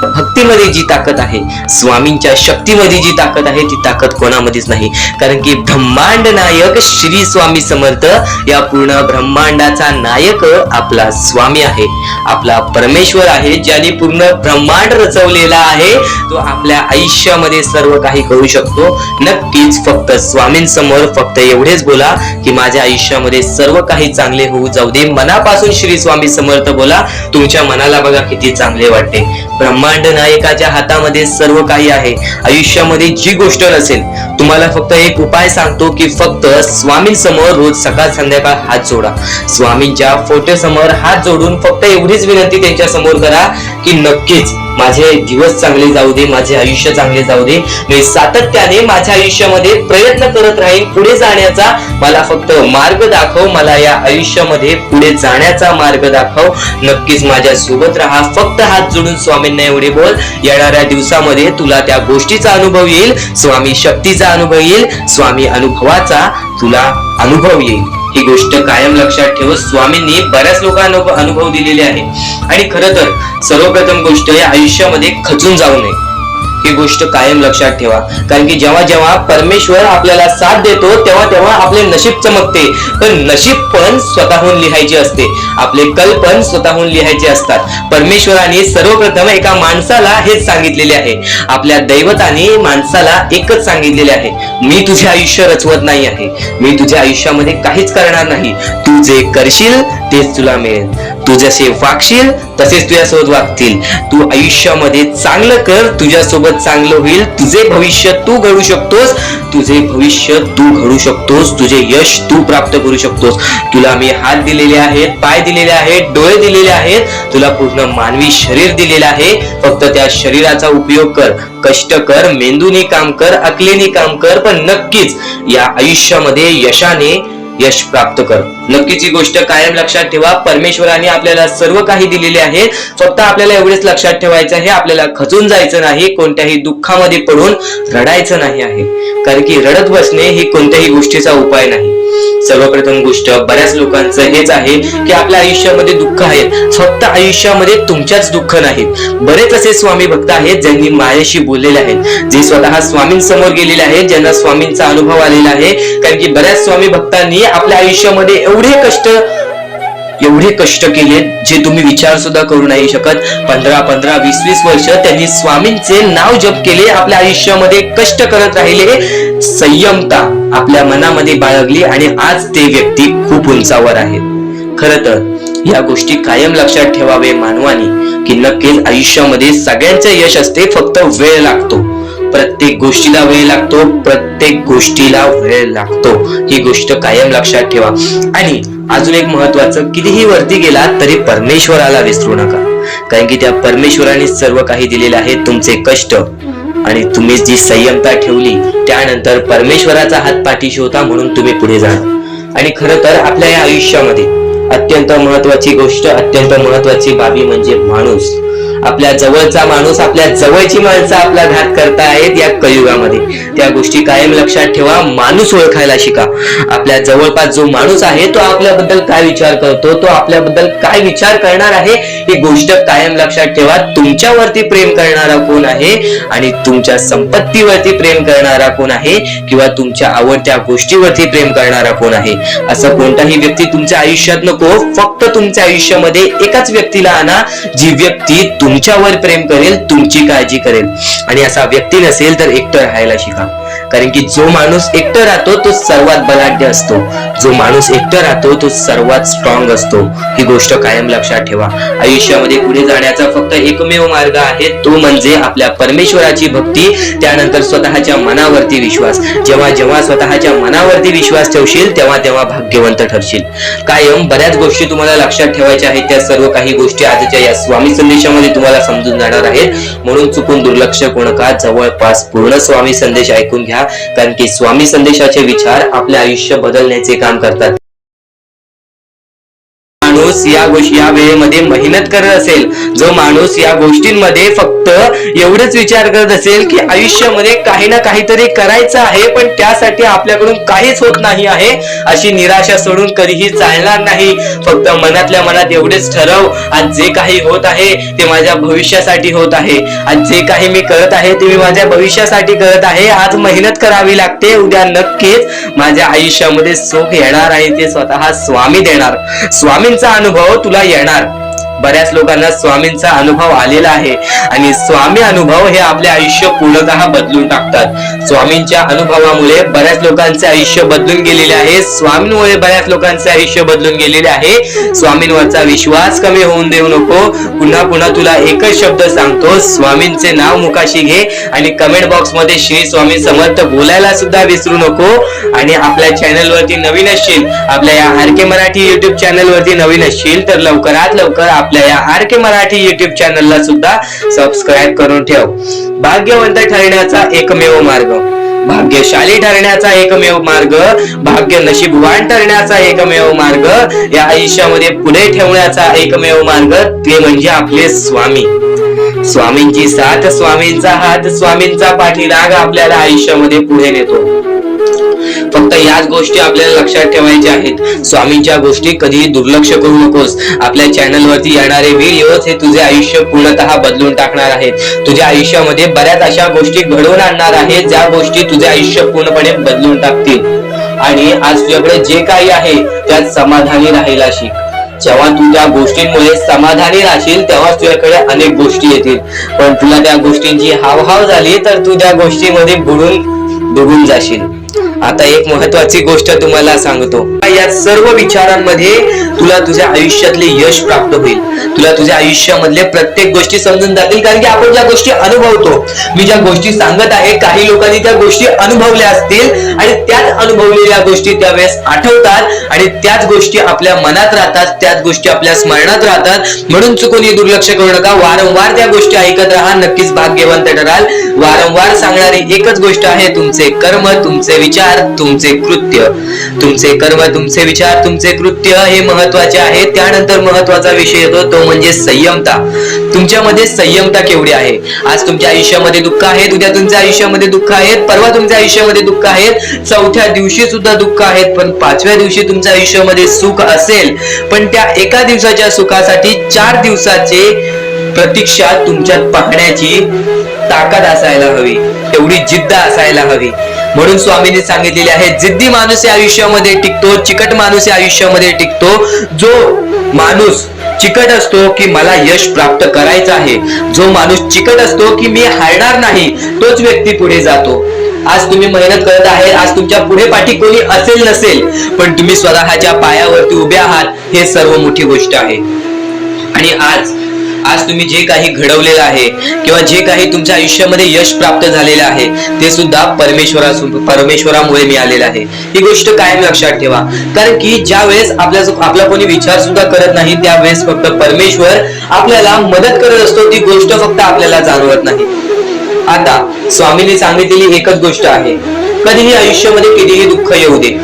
भक्तीमध्ये जी ताकद आहे, स्वामींच्या शक्तीमध्ये जी ताकद आहे, ती ताकद कोणामध्येच नाही. कारण की ब्रह्मांड नायक श्री स्वामी समर्थ, या पूर्ण ब्रह्मांडाचा नायक आपला स्वामी आहे, आपला परमेश्वर आहे, ज्याने पूर्ण ब्रह्मांड रचवलेला आहे. तो आपल्या आयुष्यामध्ये सर्व काही करू शकतो. नक्कीच फक्त स्वामींसमोर फक्त एवढेच बोला की माझ्या आयुष्यामध्ये सर्व काही चांगले होऊ जाऊ दे. मनापासून श्री स्वामी समर्थ बोला. तुमच्या मनाला बघा किती चांगले वाटते. ब्रह्मांड नायकाच्या हातामध्ये सर्व काही आहे. आयुष्यामध्ये जी गोष्ट नसेल, तुम्हाला फक्त एक उपाय सांगतो की फक्त स्वामींसमोर रोज सकाळ संध्याकाळ हात जोडा. स्वामींच्या फोटो समोर हात जोडून फक्त एवढीच विनंती त्यांच्या समोर करा की नक्कीच माझे दिवस चांगले जाऊ दे, माझे आयुष्य चांगले जाऊ दे. मी सातत्याने माझ्या आयुष्यामध्ये प्रयत्न करत राहीन पुढे जाण्याचा. मला फक्त मार्ग दाखव, मला या आयुष्यामध्ये पुढे जाण्याचा मार्ग दाखव. नक्कीच माझ्या सोबत राहा. फक्त हात जोडून स्वामींना एवढे बोल. येणाऱ्या दिवसामध्ये तुला त्या गोष्टीचा अनुभव येईल, स्वामी शक्तीचा अनुभव येईल, स्वामी अनुभवाचा तुला अनुभव येईल. ही गोष्ट कायम लक्षात ठेव. स्वामींनी बऱ्याच लोकांना अनुभव दिलेले आहे. आणि खरं तर सर्वप्रथम गोष्ट या आयुष्यामध्ये खचून जाऊ नये, ही गोष्ट कायम लक्षात ठेवा. कारण की जेव्हा जेव्हा परमेश्वर आपल्याला साथ देतो तेव्हा तेव्हा आपले नशीब चमकते. पण नशीब पण स्वतःहून लिहायचे असते, आपले कल पण स्वतःहून लिहायचे असतात. परमेश्वराने सर्वप्रथम एका माणसाला हेच सांगितलेले आहे. आपल्या दैवताने माणसाला एकच सांगितलेले आहे, मी तुझे आयुष्य रचवत नाही आहे, मी तुझ्या आयुष्यामध्ये काहीच करणार नाही. तू जे करशील तेच तुला मिळेल. तू जसे वागशील तसेच तुझ्यासोबत वागतील. तू आयुष्यामध्ये चांगलं कर, तुझ्यासोबत चांगलं होईल. तुझे भविष्य तू घडू शकतोस, तुझे भविष्य तू घडू शकतोस, तुझे यश तू प्राप्त करू शकतोस. तुला मी हात दिलेले आहेत, पाय दिलेले आहेत, डोळे दिलेले आहेत, तुला पूर्ण मानवी शरीर दिलेलं आहे. फक्त त्या शरीराचा उपयोग कर, कष्ट कर, मेंदूने काम कर, अकलेने काम कर, पण नक्कीच या आयुष्यामध्ये यशाने यश प्राप्त कर. नक्कीच ही गोष्ट कायम लक्षात ठेवा. परमेश्वराने आपल्याला सर्व काही दिलेले आहे. फक्त आपल्याला एवढेच लक्षात ठेवायचं आहे, आपल्याला खचून जायचं नाही, कोणत्याही दुःखामध्ये पडून रडायचं नाही आहे. कारण की रडत बसणे ही कोणत्याही गोष्टीचा उपाय नाही. सर्वप्रथम गोष्ट बऱ्याच लोकांचं हेच आहे की आपल्या आयुष्यामध्ये दुःख आहेत. फक्त आयुष्यामध्ये तुमच्याच दुःख नाहीत. बरेच असे स्वामी भक्त आहेत ज्यांनी माझ्याशी बोललेले आहेत, जे स्वतः स्वामींसमोर गेलेले आहेत, ज्यांना स्वामींचा अनुभव आलेला आहे. कारण की बऱ्याच स्वामी भक्तांनी आपल्या आयुष्यामध्ये एवढे कष्ट केले जे तुम्ही विचार सुद्धा करू नाही शकत. 15 20 वर्ष त्यांनी स्वामींचे नाव जप केले, आपल्या आयुष्यामध्ये कष्ट करत राहिले, संयमता आपल्या मनामध्ये बाळगली आणि आज ते व्यक्ती खूप उंचावर आहेत. खरं तर या गोष्टी कायम लक्षात ठेवावे मानवानी की नक्कीच आयुष्यामध्ये सगळ्यांचे यश असते, फक्त वेळ लागतो. प्रत्येक गोष्टीला वेळ लागतो, प्रत्येक गोष्टीला वेळ लागतो. ही गोष्ट कायम लक्षात ठेवा. आणि अजून एक महत्वाचं, कितीही वरती गेला तरी परमेश्वराला विसरू नका. कारण की त्या परमेश्वराने सर्व काही दिलेले आहे. तुमचे कष्ट आणि तुम्ही जी संयमता ठेवली त्यानंतर परमेश्वराचा हात पाठीशी होता म्हणून तुम्ही पुढे जाणार. आणि खरं तर आपल्या या आयुष्यामध्ये अत्यंत महत्वाची गोष्ट, अत्यंत महत्वाची बाबी म्हणजे माणूस. आपल्या जवळचा माणूस, आपल्या जवळची माणसं आपला घात करतायत या कलियुगामध्ये. त्या गोष्टी कायम लक्षात ठेवा. माणूस ओळखायला शिका. आपल्या जवळपास जो माणूस आहे तो आपल्याबद्दल काय विचार करतो, तो आपल्याबद्दल काय विचार करणार आहे, ही गोष्ट कायम लक्षात ठेवा. तुमच्यावरती प्रेम करणारा कोण आहे आणि तुमच्या संपत्तीवरती प्रेम करणारा कोण आहे किंवा तुमच्या आवडत्या गोष्टीवरती प्रेम करणारा कोण आहे. असं कोणताही व्यक्ती तुमच्या आयुष्यात नको. फक्त तुमच्या आयुष्यामध्ये एकाच व्यक्तीला आणा, जी व्यक्ती तुमच्यावर प्रेम करेल, तुमची काळजी करेल. आणि असा व्यक्ती नसेल तर एकटं राहायला शिका. कारण की जो माणूस एकटं राहतो तो सर्वात बलाढ्य असतो, जो माणूस एकटं राहतो तो सर्वात स्ट्रॉंग असतो. ही गोष्ट कायम लक्षात ठेवा. आयुष्यामध्ये पुढे जाण्याचा फक्त एकमेव मार्ग आहे, तो म्हणजे आपल्या परमेश्वराची भक्ती, त्यानंतर स्वतःच्या मनावरती विश्वास. जेव्हा जेव्हा स्वतःच्या मनावरती विश्वास ठेवशील तेव्हा तेव्हा भाग्यवंत ठरशील. कायम बऱ्याच गोष्टी तुम्हाला लक्षात ठेवायच्या आहेत. त्या सर्व काही गोष्टी आजच्या या स्वामी संदेशामध्ये तुम्हाला समजून जाणार आहेत. म्हणून चुकून दुर्लक्ष करू नका. जवळपास पूर्ण स्वामी संदेश ऐकून घ्या. कारण की स्वामी संदेशाचे विचार आपले आयुष्य बदलण्याचे काम करतात. माणूस या वेळेमध्ये मेहनत करत असेल, जो माणूस या गोष्टींमध्ये फक्त एवढंच विचार करत असेल की आयुष्यामध्ये काही ना काहीतरी करायचं आहे पण त्यासाठी आपल्याकडून काहीच होत नाही आहे, अशी निराशा सोडून कधीही चालणार नाही. फक्त मनातल्या मनात एवढेच ठरव, आज जे काही होत आहे ते माझ्या भविष्यासाठी होत आहे. आज जे काही मी करत आहे ते मी माझ्या भविष्यासाठी करत आहे. आज मेहनत करावी लागते, उद्या नक्कीच माझ्या आयुष्यामध्ये सुख येणार आहे, ते स्वतः स्वामी देणार. स्वामींचा अनुभव तुला येणार. बऱ्याच लोकांना स्वामींचा अनुभव आलेला आहे आणि स्वामी अनुभव हे आपले आयुष्य पूर्णतः बदलून टाकतात. स्वामींच्या अनुभवामुळे बऱ्याच लोकांचे आयुष्य बदलून गेलेले आहे. स्वामींमुळे बऱ्याच लोकांचे आयुष्य बदलून गेलेले आहे. स्वामींवरचा विश्वास कमी होऊन देऊ नको. पुन्हा पुन्हा तुला एकच शब्द सांगतो, स्वामींचे नाव मुखाशी घे आणि कमेंट बॉक्स मध्ये श्री स्वामी समर्थ बोलायला सुद्धा विसरू नको. आणि आपल्या चॅनल वरती नवीन असशील, आपल्या या आर.के. मराठी युट्यूब चॅनल वरती नवीन असशील तर लवकरात लवकर आपल्या या आर.के. मराठी युट्यूब चॅनलला सुद्धा सबस्क्राईब करून ठेव. भाग्यवंत ठरण्याचा एकमेव मार्ग, भाग्यशाली ठरण्याचा एकमेव मार्ग, भाग्य नशीबवान ठरण्याचा एकमेव मार्ग, या आयुष्यामध्ये पुढे ठेवण्याचा एकमेव मार्ग ते म्हणजे आपले स्वामी. स्वामींची साथ, स्वामींचा हात, स्वामींचा पाठीराग आपल्याला आयुष्यामध्ये पुढे नेतो. फक्त याच गोष्टी आपल्याला लक्षात ठेवायच्या आहेत. स्वामींच्या गोष्टी कधीही दुर्लक्ष करू नकोस. आपल्या चॅनल वरती येणारे व्हिडिओज हे तुझे आयुष्य पूर्णतः बदलून टाकणार आहेत. तुझ्या आयुष्यामध्ये बऱ्याच अशा गोष्टी घडवून आणणार आहेत ज्या गोष्टी तुझे आयुष्य पूर्णपणे बदलून टाकतील. आणि आज तुझ्याकडे जे काही आहे त्यात समाधानी राहायला शिक. जेव्हा तू त्या गोष्टींमुळे समाधानी राहशील तेव्हा तुझ्याकडे अनेक गोष्टी येतील. पण तुला त्या गोष्टींची हावभाव झाली तर तू त्या गोष्टीमध्ये बुडून जाशील. आता एक महत्वाची गोष्ट तुम्हाला सांगतो, या सर्व विचारांमध्ये तुला तुझ्या आयुष्यातले यश प्राप्त होईल. तुला तुझ्या आयुष्यामधले प्रत्येक गोष्टी समजून जातील, कारण की आपण ज्या गोष्टी अनुभवतो, मी ज्या गोष्टी सांगत आहे काही लोकांनी त्या गोष्टी अनुभवल्या असतील आणि त्याच अनुभवलेल्या गोष्टी त्यावेळेस आठवतात आणि त्याच गोष्टी आपल्या मनात राहतात, त्याच गोष्टी आपल्या स्मरणात राहतात. म्हणून चुकून दुर्लक्ष करू नका. वारंवार त्या गोष्टी ऐकत राहा, नक्कीच भाग्यवंत ठराल. वारंवार सांगणारी एकच गोष्ट आहे, तुमचे कर्म, तुमचे विचार, तुमचे कृत्य. तुमचे कर्म, तुमचे विचार, तुमचे कृत्य हे महत्वाचे आहे. त्यानंतर महत्वाचा विषय येतो तो म्हणजे संयमता. तुमच्यामध्ये संयमता केवढी आहे? आज तुमच्या आयुष्यामध्ये दुःख आहेत, उद्या तुमच्या आयुष्यामध्ये दुःख आहेत, परवा तुमच्या आयुष्यामध्ये दुःख आहेत, चौथ्या दिवशी सुद्धा दुःख आहेत, पण पाचव्या दिवशी तुमच्या आयुष्यामध्ये सुख असेल. पण त्या एका दिवसाच्या सुखासाठी 4 दिवसाचे प्रतीक्षा तुमच्यात पाहण्याची ताकद असायला हवी, तेवढी जिद्द असायला हवी. म्हणून स्वामींनी सांगितलेले आहे, जिद्दी माणूस या आयुष्यामध्ये टिकतो, चिकट माणूस या आयुष्यामध्ये टिकतो. जो माणूस चिकट असतो की मला यश प्राप्त करायचं आहे, जो माणूस चिकट असतो की मी हारणार नाही, तोच व्यक्ती पुढे जातो. आज तुम्ही मेहनत करत आहे, आज तुमच्या पुढे पाठी कोणी असेल नसेल, पण तुम्ही स्वतःच्या पायावरती उभे आहात, हे सर्व मोठी गोष्ट आहे. आणि आज तुम्ही जे काही घडवलेलं आहे किंवा जे काही तुमच्या आयुष्यामध्ये यश प्राप्त झालेलं आहे ते सुद्धा परमेश्वरामुळे मिळालेलं आहे. ही गोष्ट कायम लक्षात ठेवा, कारण की ज्या वेळेस आपला कोणी विचार सुद्धा करत नाही त्यावेळेस फक्त परमेश्वर आपल्याला मदत करत असतो. ती गोष्ट फक्त आपल्याला जाणवत नाही. आता स्वामींनी सांगितलेली एकच गोष्ट आहे, कधीही आयुष्यामध्ये कितीही दुःख येऊ दे,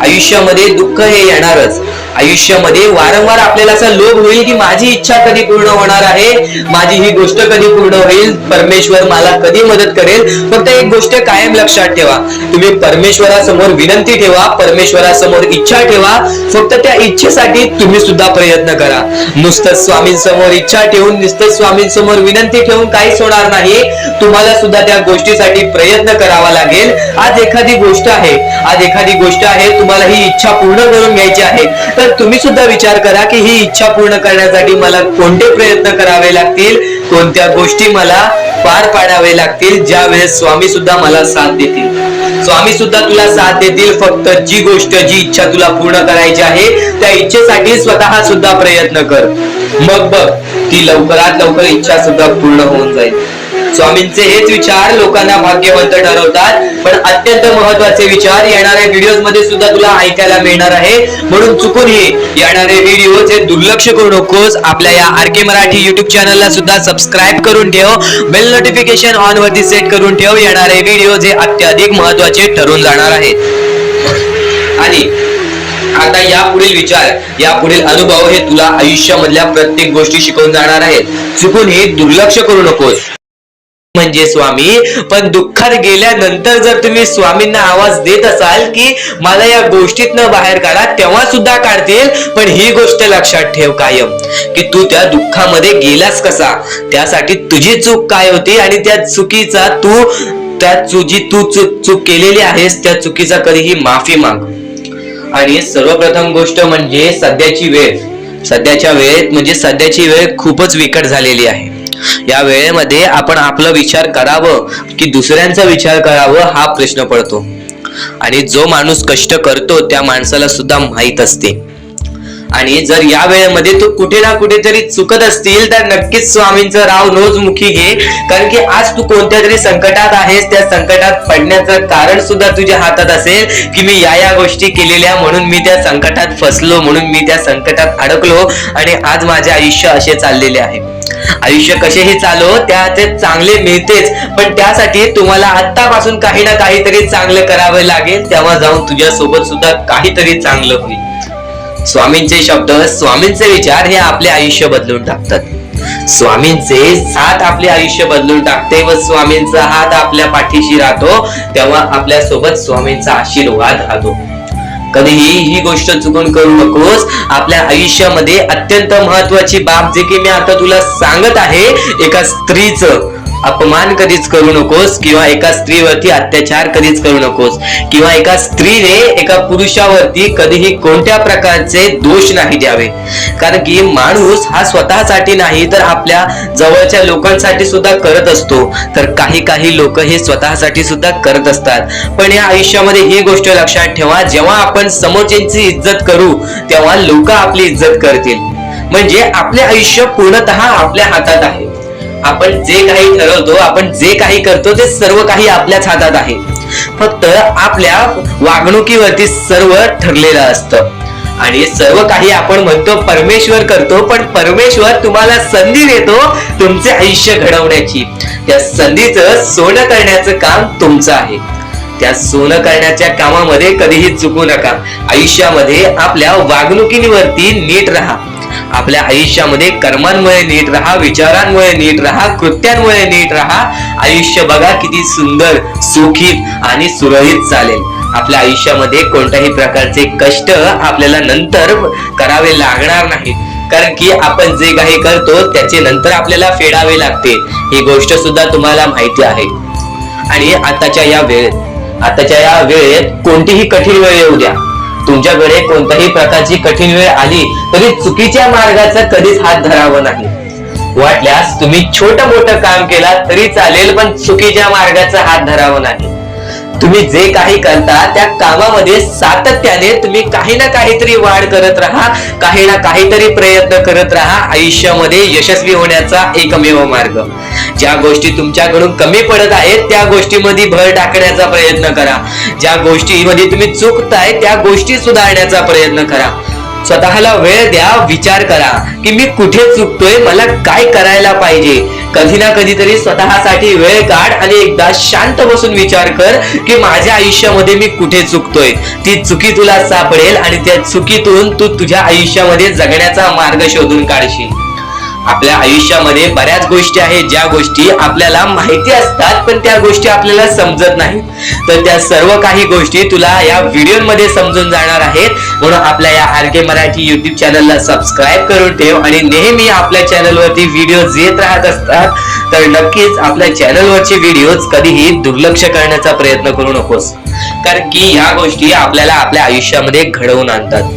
आयुष्यामध्ये दुःख हे येणारच. आयुष्यामध्ये वारंवार आपल्याला असा लोभ होईल की माझी इच्छा कधी पूर्ण होणार आहे, माझी ही गोष्ट कधी पूर्ण होईल, परमेश्वर मला कधी मदत करेल. फक्त एक गोष्ट कायम लक्षात ठेवा, तुम्ही परमेश्वरासमोर विनंती ठेवा, परमेश्वरासमोर इच्छा ठेवा. फक्त त्या इच्छेसाठी तुम्ही सुद्धा प्रयत्न करा. नुसतं स्वामींसमोर इच्छा ठेवून, नुसतं स्वामींसमोर विनंती ठेवून काहीच होणार नाही. तुम्हाला सुद्धा त्या गोष्टीसाठी प्रयत्न करावा लागेल. आज एखादी गोष्ट आहे, तुम्हाला ही इच्छा पूर्ण करून घ्यायची आहे, तर तुम्ही सुद्धा विचार करा की ही इच्छा पूर्ण करण्यासाठी मला कोणते प्रयत्न करावे लागतील, कोणत्या गोष्टी मला पार पाडावे लागतील, ज्या वेळेस स्वामी सुद्धा मला साथ देतील. स्वामी सुद्धा तुला साथ देतील. फक्त जी गोष्ट, जी इच्छा तुला पूर्ण करायची आहे त्या इच्छेसाठी स्वतः सुद्धा प्रयत्न कर. मग बघ ती लवकरात लवकर इच्छा सुद्धा पूर्ण होऊन जाईल. स्वामींचे हेच विचार लोकांना भाग्यवंत ठरवतात. पण अत्यंत महत्वाचे विचार येणाऱ्या व्हिडिओज मध्ये सुद्धा तुला ऐकायला मिळणार आहे. म्हणून चुकूनही येणारे व्हिडिओ हे दुर्लक्ष करू नकोस. आपल्या या आर.के. मराठी युट्यूब चॅनलला सुद्धा सबस्क्राईब करून ठेव, बेल नोटिफिकेशन ऑन वरती सेट करून ठेव. येणारे व्हिडिओ हे अत्याधिक महत्वाचे ठरून जाणार आहेत. आणि आता यापुढील विचार, यापुढील अनुभव हे तुला आयुष्यामधल्या प्रत्येक गोष्टी शिकवून जाणार आहेत. चुकून हे दुर्लक्ष करू नकोस. म्हणजे स्वामी, पण दुःखात गेल्यानंतर जर तुम्ही स्वामींना आवाज देत असाल की मला या गोष्टीतनं बाहेर काढा, तेव्हा सुद्धा काढतील. पण ही गोष्ट लक्षात ठेव कायम की तू त्या दुःखामध्ये गेलास कसा, त्यासाठी तुझी चूक काय होती आणि त्या चुकीचा चूक केलेली आहेस त्या चुकीचा कधीही माफी माग. आणि सर्वप्रथम गोष्ट म्हणजे सध्याची वेळ खूपच विकट झालेली आहे. या वेळेमध्ये आपण आपला विचार करावं की दुसऱ्यांचा विचार करावं हा प्रश्न पडतो. आणि जो माणूस कष्ट करतो त्या माणसाला सुद्धा माहित असते. आणि जर या वेळेमध्ये तू कुठे ना कुठेतरी चुकत असतील तर नक्कीच स्वामींचं राव रोजमुखी घे. कारण की आज तू कोणत्या तरी संकटात आहेस, त्या संकटात पडण्याचं कारण सुद्धा तुझ्या हातात असेल की मी या गोष्टी केलेल्या म्हणून मी त्या संकटात फसलो, म्हणून मी त्या संकटात अडकलो आणि आज माझे आयुष्य असे चाललेले आहे. आयुष्य कसेही चालो त्याचे चांगले मिळतेच, पण त्यासाठी तुम्हाला आत्तापासून काही ना काहीतरी चांगलं करावं लागेल. तेव्हा जाऊन तुझ्या सोबत सुद्धा काहीतरी चांगलं होईल. स्वामींचे शब्द, स्वामींचे विचार हे आपले आयुष्य बदलून टाकतात. स्वामींचे साथ आपले आयुष्य बदलून टाकते व स्वामींचा हात आपल्या पाठीशी राहतो तेव्हा आपल्या सोबत स्वामींचा आशीर्वाद राहतो. कधीही ही गोष्ट चुकून करू नकोस. आपल्या आयुष्यामध्ये अत्यंत महत्वाची बाब जे की मी आता तुला सांगत आहे, एका स्त्रीचं अपमान कधीच करू नकोस किंवा एका स्त्रीवरती अत्याचार कधीच करू नकोस किंवा एका स्त्रीने एका पुरुषावरती कधीही कोणत्या प्रकारचे दोष नाही द्यावे. कारण की माणूस हा स्वतःसाठी नाही तर आपल्या जवळच्या लोकांसाठी सुद्धा करत असतो. तर काही लोक हे स्वतःसाठी सुद्धा करत असतात. पण या आयुष्यामध्ये ही गोष्ट लक्षात ठेवा, जेव्हा आपण समोरच्यांची इज्जत करू तेव्हा लोक आपली इज्जत करतील. म्हणजे आपले आयुष्य पूर्णतः आपल्या हातात आहे. आपण जे काही ठरवतो, आपण जे काही करतो ते सर्व काही आपल्याच हातात आहे. फक्त आपल्या वागणुकीवरती सर्व ठरलेलं असतं. आणि सर्व काही आपण म्हणतो परमेश्वर करतो, पण परमेश्वर तुम्हाला संधी देतो तुमचे आयुष्य घडवण्याची. त्या संधीचं सोनं करण्याचं काम तुमचं आहे. त्या सोनं करण्याच्या कामामध्ये कधीही चुकू नका. आयुष्यामध्ये आपल्या वागणुकीवरती नीट राहा. आपल्या आयुष्यामध्ये कर्मांमुळे नीट राहा, विचारांमुळे नीट राहा, कृत्यांमुळे नीट राहा. आयुष्य बघा किती सुंदर, सुखीत आणि सुरळीत चालेल. आपल्या आयुष्यामध्ये कोणत्याही प्रकारचे कष्ट आपल्याला नंतर करावे लागणार नाही. कारण की आपण जे काही करतो त्याचे नंतर आपल्याला फेडावे लागते. ही गोष्ट सुद्धा तुम्हाला माहिती आहे. आणि आताच्या या वेळेत कोणतीही कठीण वेळ येऊ द्या, तुमच्याकडे कोणत्याही प्रकारची कठीण वेळ आली तरी चुकीच्या मार्गाचा कधीच हात धरावा नाही. वाटल्यास तुम्ही छोटं मोठं काम केला तरी चालेल, पण चुकीच्या मार्गाचा हात धरावा नाही. तुम्ही जे काही करता त्या कामामध्ये सातत्याने तुम्ही काही ना काहीतरी वाढ करत राहा, काही ना काहीतरी प्रयत्न करत राहा. आयुष्यामध्ये यशस्वी होण्याचा एकमेव मार्ग. ज्या गोष्टी तुमच्याकडून कमी पडत आहेत त्या गोष्टीमध्ये भर टाकण्याचा प्रयत्न करा. ज्या गोष्टीमध्ये तुम्ही चुकताय त्या गोष्टी सुधारण्याचा प्रयत्न करा. स्वतःला वेळ द्या, विचार करा की मी कुठे चुकतोय, मला काय करायला पाहिजे. कधी ना कधीतरी स्वतःसाठी वेळ काढ आणि एकदा शांत बसून विचार कर की माझ्या आयुष्यामध्ये मी कुठे चुकतोय. ती चुकी तुला सापडेल आणि त्या चुकीतून तू तुझ्या आयुष्यामध्ये जगण्याचा मार्ग शोधून काढशील. आपल्या आयुष्यामध्ये बऱ्याच गोष्टी आहेत ज्या गोष्टी आपल्याला माहिती असतात पण त्या गोष्टी आपल्याला समजत नाहीत. तर त्या सर्व काही गोष्टी तुला या व्हिडिओमध्ये समजून जाणार आहेत. म्हणून आपल्या या RK मराठी YouTube चॅनलला सबस्क्राईब करून ठेव आणि नेहमी आपल्या चॅनलवरती व्हिडिओज येत राहत असतात. तर नक्कीच आपल्या चॅनलवरचे व्हिडिओज कधीही दुर्लक्ष करण्याचा प्रयत्न करू नकोस. कारण की ह्या गोष्टी आपल्याला आपल्या आयुष्यामध्ये घडवून आणतात.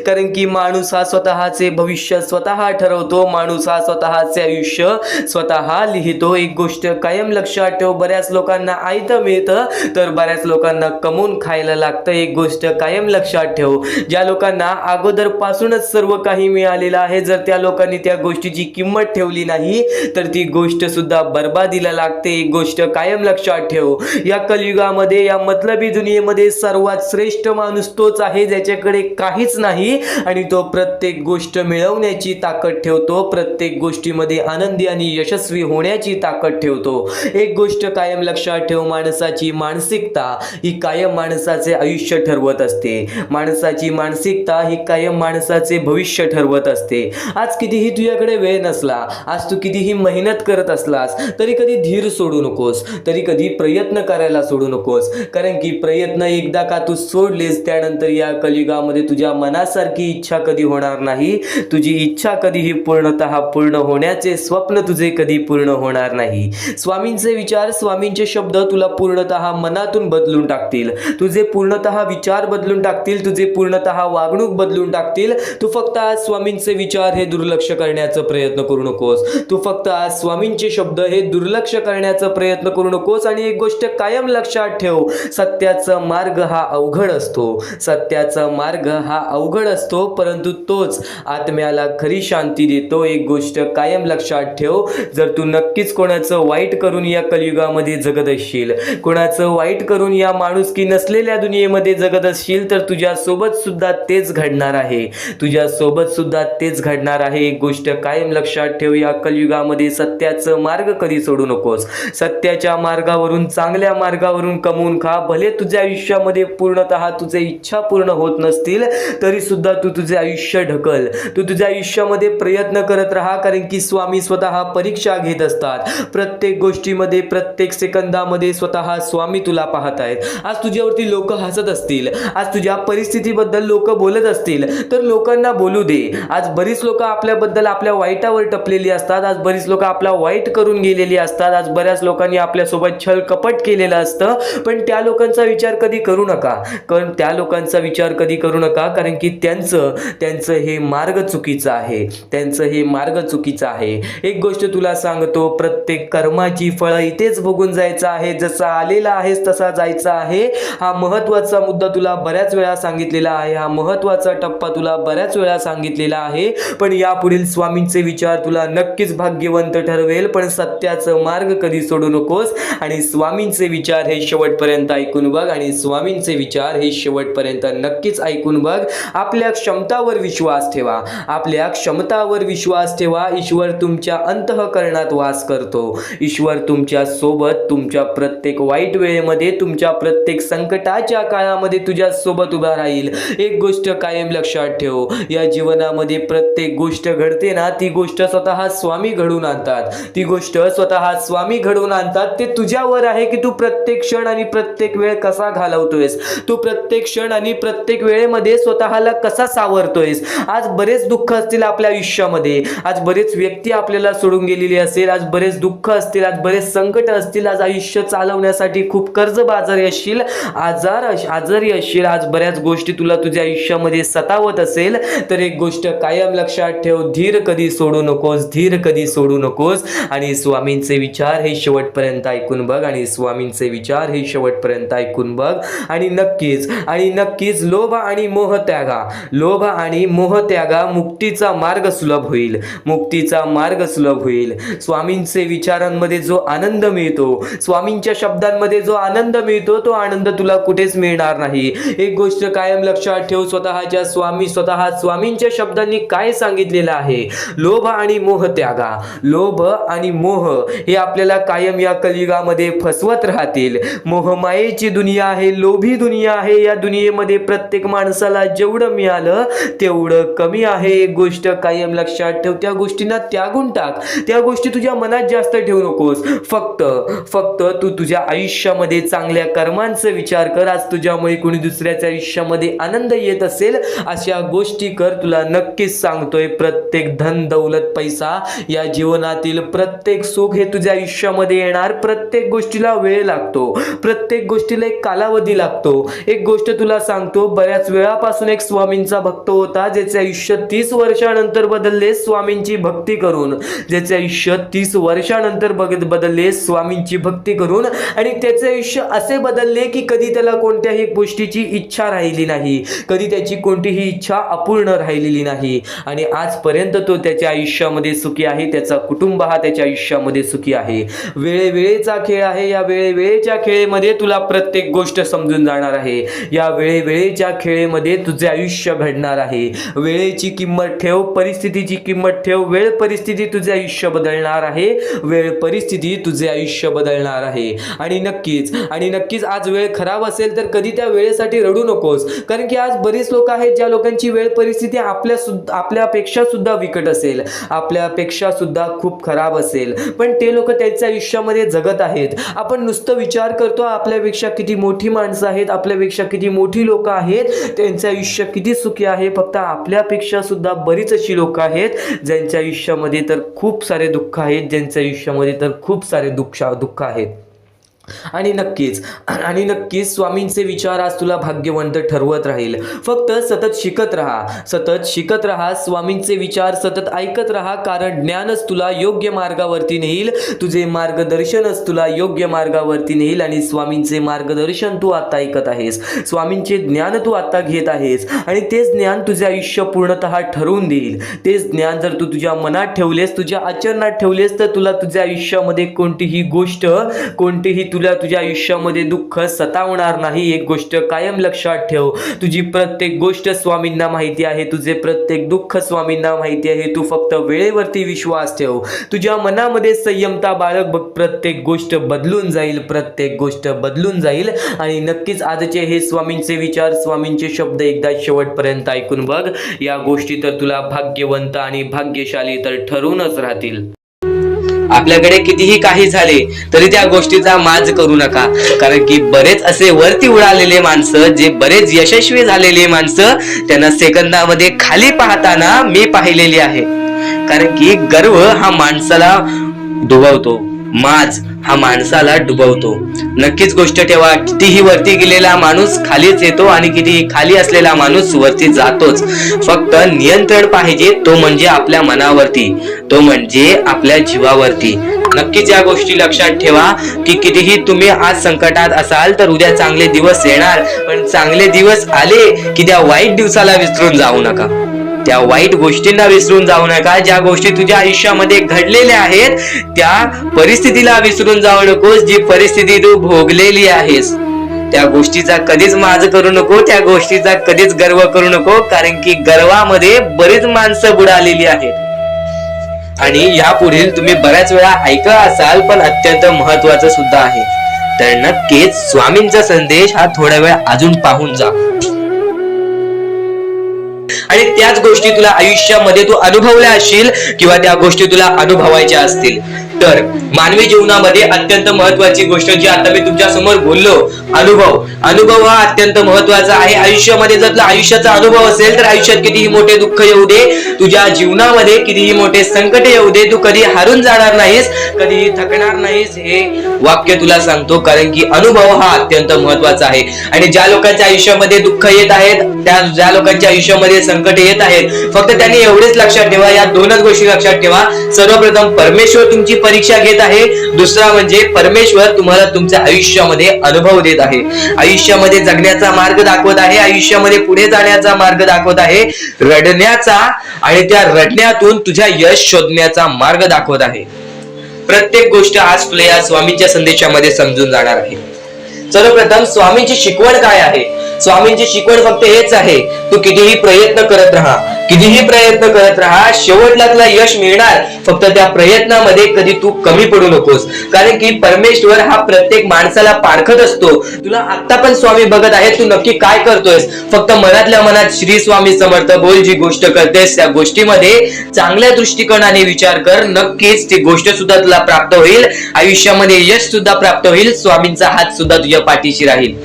कारण की माणूस हा स्वतःचे भविष्य स्वतः ठरवतो. माणूस हा स्वतःचे आयुष्य स्वतः लिहितो. एक गोष्ट कायम लक्षात ठेव, बऱ्याच लोकांना आयतं मिळतं तर बऱ्याच लोकांना कमवून खायला लागतं. एक गोष्ट कायम लक्षात ठेव, ज्या लोकांना अगोदरपासूनच सर्व काही मिळालेलं आहे, जर त्या लोकांनी त्या गोष्टीची किंमत ठेवली नाही तर ती गोष्ट सुद्धा बर्बादीला लागते. एक गोष्ट कायम लक्षात ठेव, या कलियुगामध्ये, या मतलबी दुनियेमध्ये सर्वात श्रेष्ठ माणूस तोच आहे ज्याच्याकडे काहीच नाही नाही आणि तो प्रत्येक गोष्ट मिळवण्याची ताकद ठेवतो, प्रत्येक गोष्टीमध्ये आनंदी आणि यशस्वी होण्याची ताकद ठेवतो. एक गोष्ट कायम लक्षात ठेव, माणसाची मानसिकता ही कायम माणसाचे आयुष्य ठरवत असते. माणसाची मानसिकता ही कायम माणसाचे भविष्य ठरवत असते. आज कितीही तुझ्याकडे वेळ नसला, आज तू कितीही मेहनत करत असलास तरी कधी धीर सोडू नकोस, तरी कधी प्रयत्न करायला सोडू नकोस. कारण की प्रयत्न एकदा का तू सोडलेस त्यानंतर या कलियुगामध्ये तुझ्या मनासारखी इच्छा कधी होणार नाही. तुझी इच्छा कधीही पूर्णतः पूर्ण होण्याचे स्वप्न तुझे कधी पूर्ण होणार नाही. स्वामींचे विचार, स्वामींचे शब्द तुला पूर्णतः मनातून बदलून टाकतील. तुझे पूर्णतः विचार बदलून टाकतील, तुझे पूर्णतः वागणूक बदलून टाकतील. तू फक्त आज स्वामींचे विचार हे दुर्लक्ष करण्याचा प्रयत्न करू नकोस. तू फक्त आज स्वामींचे शब्द हे दुर्लक्ष करण्याचा प्रयत्न करू नकोस. आणि एक गोष्ट कायम लक्षात ठेव, सत्याचा मार्ग हा अवघड असतो. सत्याचा मार्ग हा अवघड असतो, परंतु तोच आत्म्याला खरी शांती देतो. एक गोष्ट कायम लक्षात ठेव, जर तू नक्कीच कोणाचं वाईट करून या कलियुगामध्ये जगत असशील, कोणाचं वाईट करून या माणुसकी नसलेल्या दुनियेमध्ये जगत असशील, तर तुझ्या सोबत सुद्धा तेच घडणार आहे. तुझ्या सोबत सुद्धा तेच घडणार आहे. एक गोष्ट कायम लक्षात ठेव, या कलियुगामध्ये सत्याचं मार्ग कधी सोडू नकोस. सत्याच्या मार्गावरून, चांगल्या मार्गावरून कमवून खा. भले तुझ्या आयुष्यामध्ये पूर्णतः तुझे इच्छा पूर्ण होत नसतील तरी सुद्धा तू तुझे आयुष्य ढकल, तू तुझ्या आयुष्यामध्ये प्रयत्न करत राहा. कारण की स्वामी स्वतः परीक्षा घेत असतात. प्रत्येक गोष्टीमध्ये, प्रत्येक सेकंदामध्ये स्वतः स्वामी तुला पाहत आहेत. आज तुझ्यावरती लोक हसत असतील, आज तुझ्या परिस्थितीबद्दल लोक बोलत असतील, तर लोकांना बोलू दे. आज बरीच लोक आपल्याबद्दल आपल्या वाईटावर टपलेली असतात. आज बरीच लोक आपला वाईट करून गेलेली असतात. आज बऱ्याच लोकांनी आपल्यासोबत छल कपट केलेलं असतं. पण त्या लोकांचा विचार कधी करू नका. कारण त्या लोकांचा विचार कधी करू नका, कारण की त्यांचं हे मार्ग चुकीचं आहे. त्यांचं हे मार्ग चुकीचं आहे. एक गोष्ट तुला सांगतो, प्रत्येक कर्माची फळं इथेच बघून जायचं आहे. जसा आलेला आहेस तसा जायचा आहे. हा महत्त्वाचा मुद्दा तुला बऱ्याच वेळा सांगितलेला आहे. हा महत्त्वाचा टप्पा तुला बऱ्याच वेळा सांगितलेला आहे. पण यापुढील स्वामींचे विचार तुला नक्कीच भाग्यवंत ठरवेल. पण सत्याचं मार्ग कधी सोडू नकोस. आणि स्वामींचे विचार हे शेवटपर्यंत ऐकून बघ. आणि स्वामींचे विचार हे शेवटपर्यंत नक्कीच ऐकून बघ. आपल्या क्षमतावर विश्वास ठेवा. आपल्या क्षमतावर विश्वास ठेवा. ईश्वर तुमच्या अंतःकरणात वास करतो. ईश्वर तुमच्या सोबत, तुमच्या प्रत्येक वाईट वेळेमध्ये, तुमच्या प्रत्येक संकटाच्या काळामध्ये तुझ्या सोबत उभा राहील. एक गोष्ट कायम लक्षात ठेव, या जीवनामध्ये प्रत्येक गोष्ट घडते ना, ती गोष्ट स्वतः स्वामी घडवून आणतात. ती गोष्ट स्वतः स्वामी घडवून आणतात. ते तुझ्यावर आहे की तू प्रत्येक क्षण आणि प्रत्येक वेळ कसा घालवतोयस. तू प्रत्येक क्षण आणि प्रत्येक वेळेमध्ये स्वतःला कसा सावरतोयस. आज बरेच दुःख असतील आपल्या आयुष्यामध्ये. आज बरेच व्यक्ती आपल्याला सोडून गेलेली असेल. आज बरेच दुःख असतील. आज बरेच संकट असतील. आज आयुष्य चालवण्यासाठी खूप कर्जबाजारी असशील, आजारी असशील. आज बऱ्याच गोष्टी तुला तुझ्या आयुष्यामध्ये सतावत असेल. तर एक गोष्ट कायम लक्षात ठेव, धीर कधी सोडू नकोस. धीर कधी सोडू नकोस. आणि स्वामींचे विचार हे शेवटपर्यंत ऐकून बघ. आणि स्वामींचे विचार हे शेवटपर्यंत ऐकून बघ. आणि नक्कीच लोभ आणि मोह त्यागा. लोभ आणि मोह त्यागा. मुक्तीचा मार्ग सुलभ होईल. मुक्तीचा मार्ग सुलभ होईल. स्वामींचे विचारांमध्ये जो आनंद मिळतो, स्वामींच्या शब्दांमध्ये जो आनंद मिळतो, तो आनंद तुला कुठेच मिळणार नाही. एक गोष्ट कायम लक्षात ठेव, स्वतः स्वामींच्या शब्दांनी काय सांगितलेलं आहे, लोभ आणि मोह त्यागा. लोभ आणि मोह हे आपल्याला कायम या कलियुगामध्ये फसवत राहतील. मोहमायेची दुनिया आहे, लोभी दुनिया आहे. या दुनियेमध्ये प्रत्येक माणसाला जेवढं मिळालं तेवढं कमी आहे. एक गोष्ट कायम लक्षात ठेव, त्या गोष्टींना त्यागून टाक. त्या गोष्टी तुझ्या मनात जास्त ठेवू नकोस. फक्त तू तुझ्या आयुष्यामध्ये चांगल्या कर्मांचा विचार कर. आज तुझ्यामुळे कोणी दुसऱ्याच्या आयुष्यामध्ये आनंद येत असेल, अशा गोष्टी कर. तुला नक्कीच सांगतोय, प्रत्येक धन दौलत पैसा, या जीवनातील प्रत्येक सुख हे तुझ्या आयुष्यामध्ये येणार. प्रत्येक गोष्टीला वेळ लागतो. प्रत्येक गोष्टीला एक कालावधी लागतो. एक गोष्ट तुला सांगतो, बऱ्याच वेळापासून एक स्वामींचा भक्त होता, ज्याचे आयुष्य 30 वर्षानंतर बदलले स्वामींची भक्ती करून. ज्याचे आयुष्य 30 वर्षानंतर बदलले स्वामींची भक्ती करून. आणि त्याचे आयुष्य असे बदलले की कधी त्याला कोणत्याही गोष्टीची इच्छा राहिली नाही. कधी त्याची कोणतीही इच्छा अपूर्ण राहिलेली नाही. आणि आजपर्यंत तो त्याच्या आयुष्यामध्ये सुखी आहे. त्याचा कुटुंब हा त्याच्या आयुष्यामध्ये सुखी आहे. वेळेवेळेचा खेळ आहे. या वेळेच्या खेळेमध्ये तुला प्रत्येक गोष्ट समजून जाणार आहे. या वेळेच्या खेळेमध्ये तुझे आयुष्य आयुष्य घडणार आहे. वेळेची किंमत ठेव, परिस्थितीची किंमत ठेव. वेळ परिस्थिती तुझे आयुष्य बदलणार आहे. वेळ परिस्थिती तुझे आयुष्य बदलणार आहे. आणि नक्कीच आज वेळ खराब असेल तर कधी त्या वेळेसाठी रडू नकोस. कारण की आज बरीच लोक आहेत ज्या लोकांची वेळ परिस्थिती आपल्यापेक्षा सुद्धा विकट असेल, आपल्यापेक्षा सुद्धा खूप खराब असेल, पण ते लोक त्यांच्या आयुष्यामध्ये जगत आहेत. आपण नुसतं विचार करतो आपल्यापेक्षा किती मोठी माणसं आहेत, आपल्यापेक्षा किती मोठी लोक आहेत, त्यांचं आयुष्य किती सुखी आहे. फक्त आपल्यापेक्षा सुद्धा बरीच अशी लोक आहेत ज्यांच्या आयुष्यामध्ये तर खूप सारे दुःख आहेत, ज्यांच्या आयुष्यामध्ये तर खूप सारे दुःख आहेत. आणि नक्कीच स्वामींचे विचार आज तुला भाग्यवंत ठरवत राहील. फक्त सतत शिकत राहा. स्वामींचे विचार सतत ऐकत राहा, कारण ज्ञानच तुला योग्य मार्गावरती नेईल. तुझे मार्गदर्शनच तुला योग्य मार्गावरती नेईल. आणि स्वामींचे मार्गदर्शन तू आता ऐकत आहेस, स्वामींचे ज्ञान तू आता घेत आहेस, आणि तेच ज्ञान तुझे आयुष्य पूर्णतः ठरवून देईल. तेच ज्ञान जर तू तुझ्या मनात ठेवलेस, तुझ्या आचरणात ठेवलेस, तर तुला तुझ्या आयुष्यामध्ये कोणतीही तुला तुझ्या आयुष्यामध्ये दुःख सतावणार नाही. एक गोष्ट कायम लक्षात ठेव, तुझी प्रत्येक गोष्ट स्वामींना माहिती आहे, तुझे प्रत्येक दुःख स्वामींना माहिती आहे. तू फक्त वेळेवरती विश्वास ठेव, तुझ्या मनामध्ये संयमता बाळग. बघ, प्रत्येक गोष्ट बदलून जाईल. आणि नक्कीच आजचे हे स्वामींचे विचार, स्वामींचे शब्द एकदा शेवटपर्यंत ऐकून बघ. या गोष्टी तर तुला भाग्यवंत आणि भाग्यशाली तर ठरूनच राहतील. आपल्याकडे कितीही काही झाले तरी त्या गोष्टीचा माज करू नका, कारण की बरेच असे वरती उडालेले माणसं, जे बरेच यशस्वी झालेले माणसं, त्यांना सेकंदामध्ये खाली पाहताना मी पाहिलेली आहे. कारण की गर्व हा माणसाला डुबवतो, माज हा माणसाला डुबवतो. नक्कीच गोष्ट ठेवा, कितीही वरती गेलेला माणूस खालीच येतो आणि कितीही खाली असलेला माणूस वरती जातोच. फक्त नियंत्रण पाहिजे, तो म्हणजे आपल्या मनावरती, तो म्हणजे आपल्या जीवावरती. नक्कीच या गोष्टी लक्षात ठेवा की कितीही तुम्ही आज संकटात असाल तर उद्या चांगले दिवस येणार. पण चांगले दिवस आले की त्या वाईट दिवसाला विसरून जाऊ नका, त्या वाईट गोष्टींना विसरून जाऊ नका. ज्या गोष्टी तुझ्या आयुष्यामध्ये घडलेल्या आहेत त्या परिस्थितीला विसरून जाऊ नकोस. जी परिस्थिती तू भोगलेली आहेस त्या गोष्टीचा कधीच माज करू नको, त्या गोष्टीचा कधीच गर्व करू नको, कारण की गर्वामध्ये बरीच माणसं बुडालेली आहेत. आणि यापुढील तुम्ही बऱ्याच वेळा ऐकलं असाल, पण अत्यंत महत्वाचं सुद्धा आहे. तर नक्कीच स्वामींचा संदेश हा थोडा वेळ अजून पाहून जा, आणि त्याच गोष्टी तुला आयुष्यामध्ये तू अनुभवल्या असशील किंवा त्या गोष्टी तुला अनुभवायच्या असतील. तर मानवी जीवनामध्ये अत्यंत महत्वाची गोष्ट जी आता मी तुमच्या समोर बोललो, अनुभव हा अत्यंत महत्वाचा आहे. आयुष्यामध्ये जर तुला आयुष्याचा अनुभव असेल तर आयुष्यात कितीही मोठे दुःख येऊ दे, तुझ्या जीवनामध्ये कितीही मोठे संकट येऊ दे, तू कधी हारून जाणार नाहीस, कधीही थकणार नाहीस. हे वाक्य तुला सांगतो, कारण की अनुभव हा अत्यंत महत्वाचा आहे. आणि ज्या लोकांच्या आयुष्यामध्ये दुःख येत आहेत, ज्या लोकांच्या आयुष्यामध्ये संकट येत आहेत, फक्त त्यांनी एवढेच लक्षात ठेवा, या दोनच गोष्टी लक्षात ठेवा. सर्वप्रथम परमेश्वर तुमची परीक्षा घेत आहे, दुसरा म्हणजे परमेश्वर तुम्हाला तुमच्या आयुष्यामध्ये अनुभव देत आहे, आयुष्यामध्ये जगण्याचा मार्ग दाखवत आहे, आयुष्यामध्ये पुढे जाण्याचा मार्ग दाखवत आहे, रडण्याचा आणि त्या रडण्यातून तुझ्या यश शोधण्याचा मार्ग दाखवत आहे. प्रत्येक गोष्ट आज तुला या स्वामींच्या संदेशामध्ये समजून जाणार आहे. सर्वप्रथम स्वामींची शिकवण काय आहे? स्वामींची शिकवण फक्त हेच आहे, तू कितीही प्रयत्न करत राहा, शेवटला तुला यश मिळणार. फक्त त्या प्रयत्नामध्ये कधी तू कमी पडू नकोस, कारण की परमेश्वर हा प्रत्येक माणसाला पारखत असतो. तुला आता पण स्वामी बघत आहेत, तू नक्की काय करतोयस. फक्त मनातल्या मनात श्री स्वामी समर्थ बोल. जी गोष्ट करतेस त्या गोष्टीमध्ये चांगल्या दृष्टिकोनाने विचार कर, नक्कीच ती गोष्ट सुद्धा तुला प्राप्त होईल, आयुष्यामध्ये यश सुद्धा प्राप्त होईल, स्वामींचा हात सुद्धा तुझ्या पाठीशी राहील.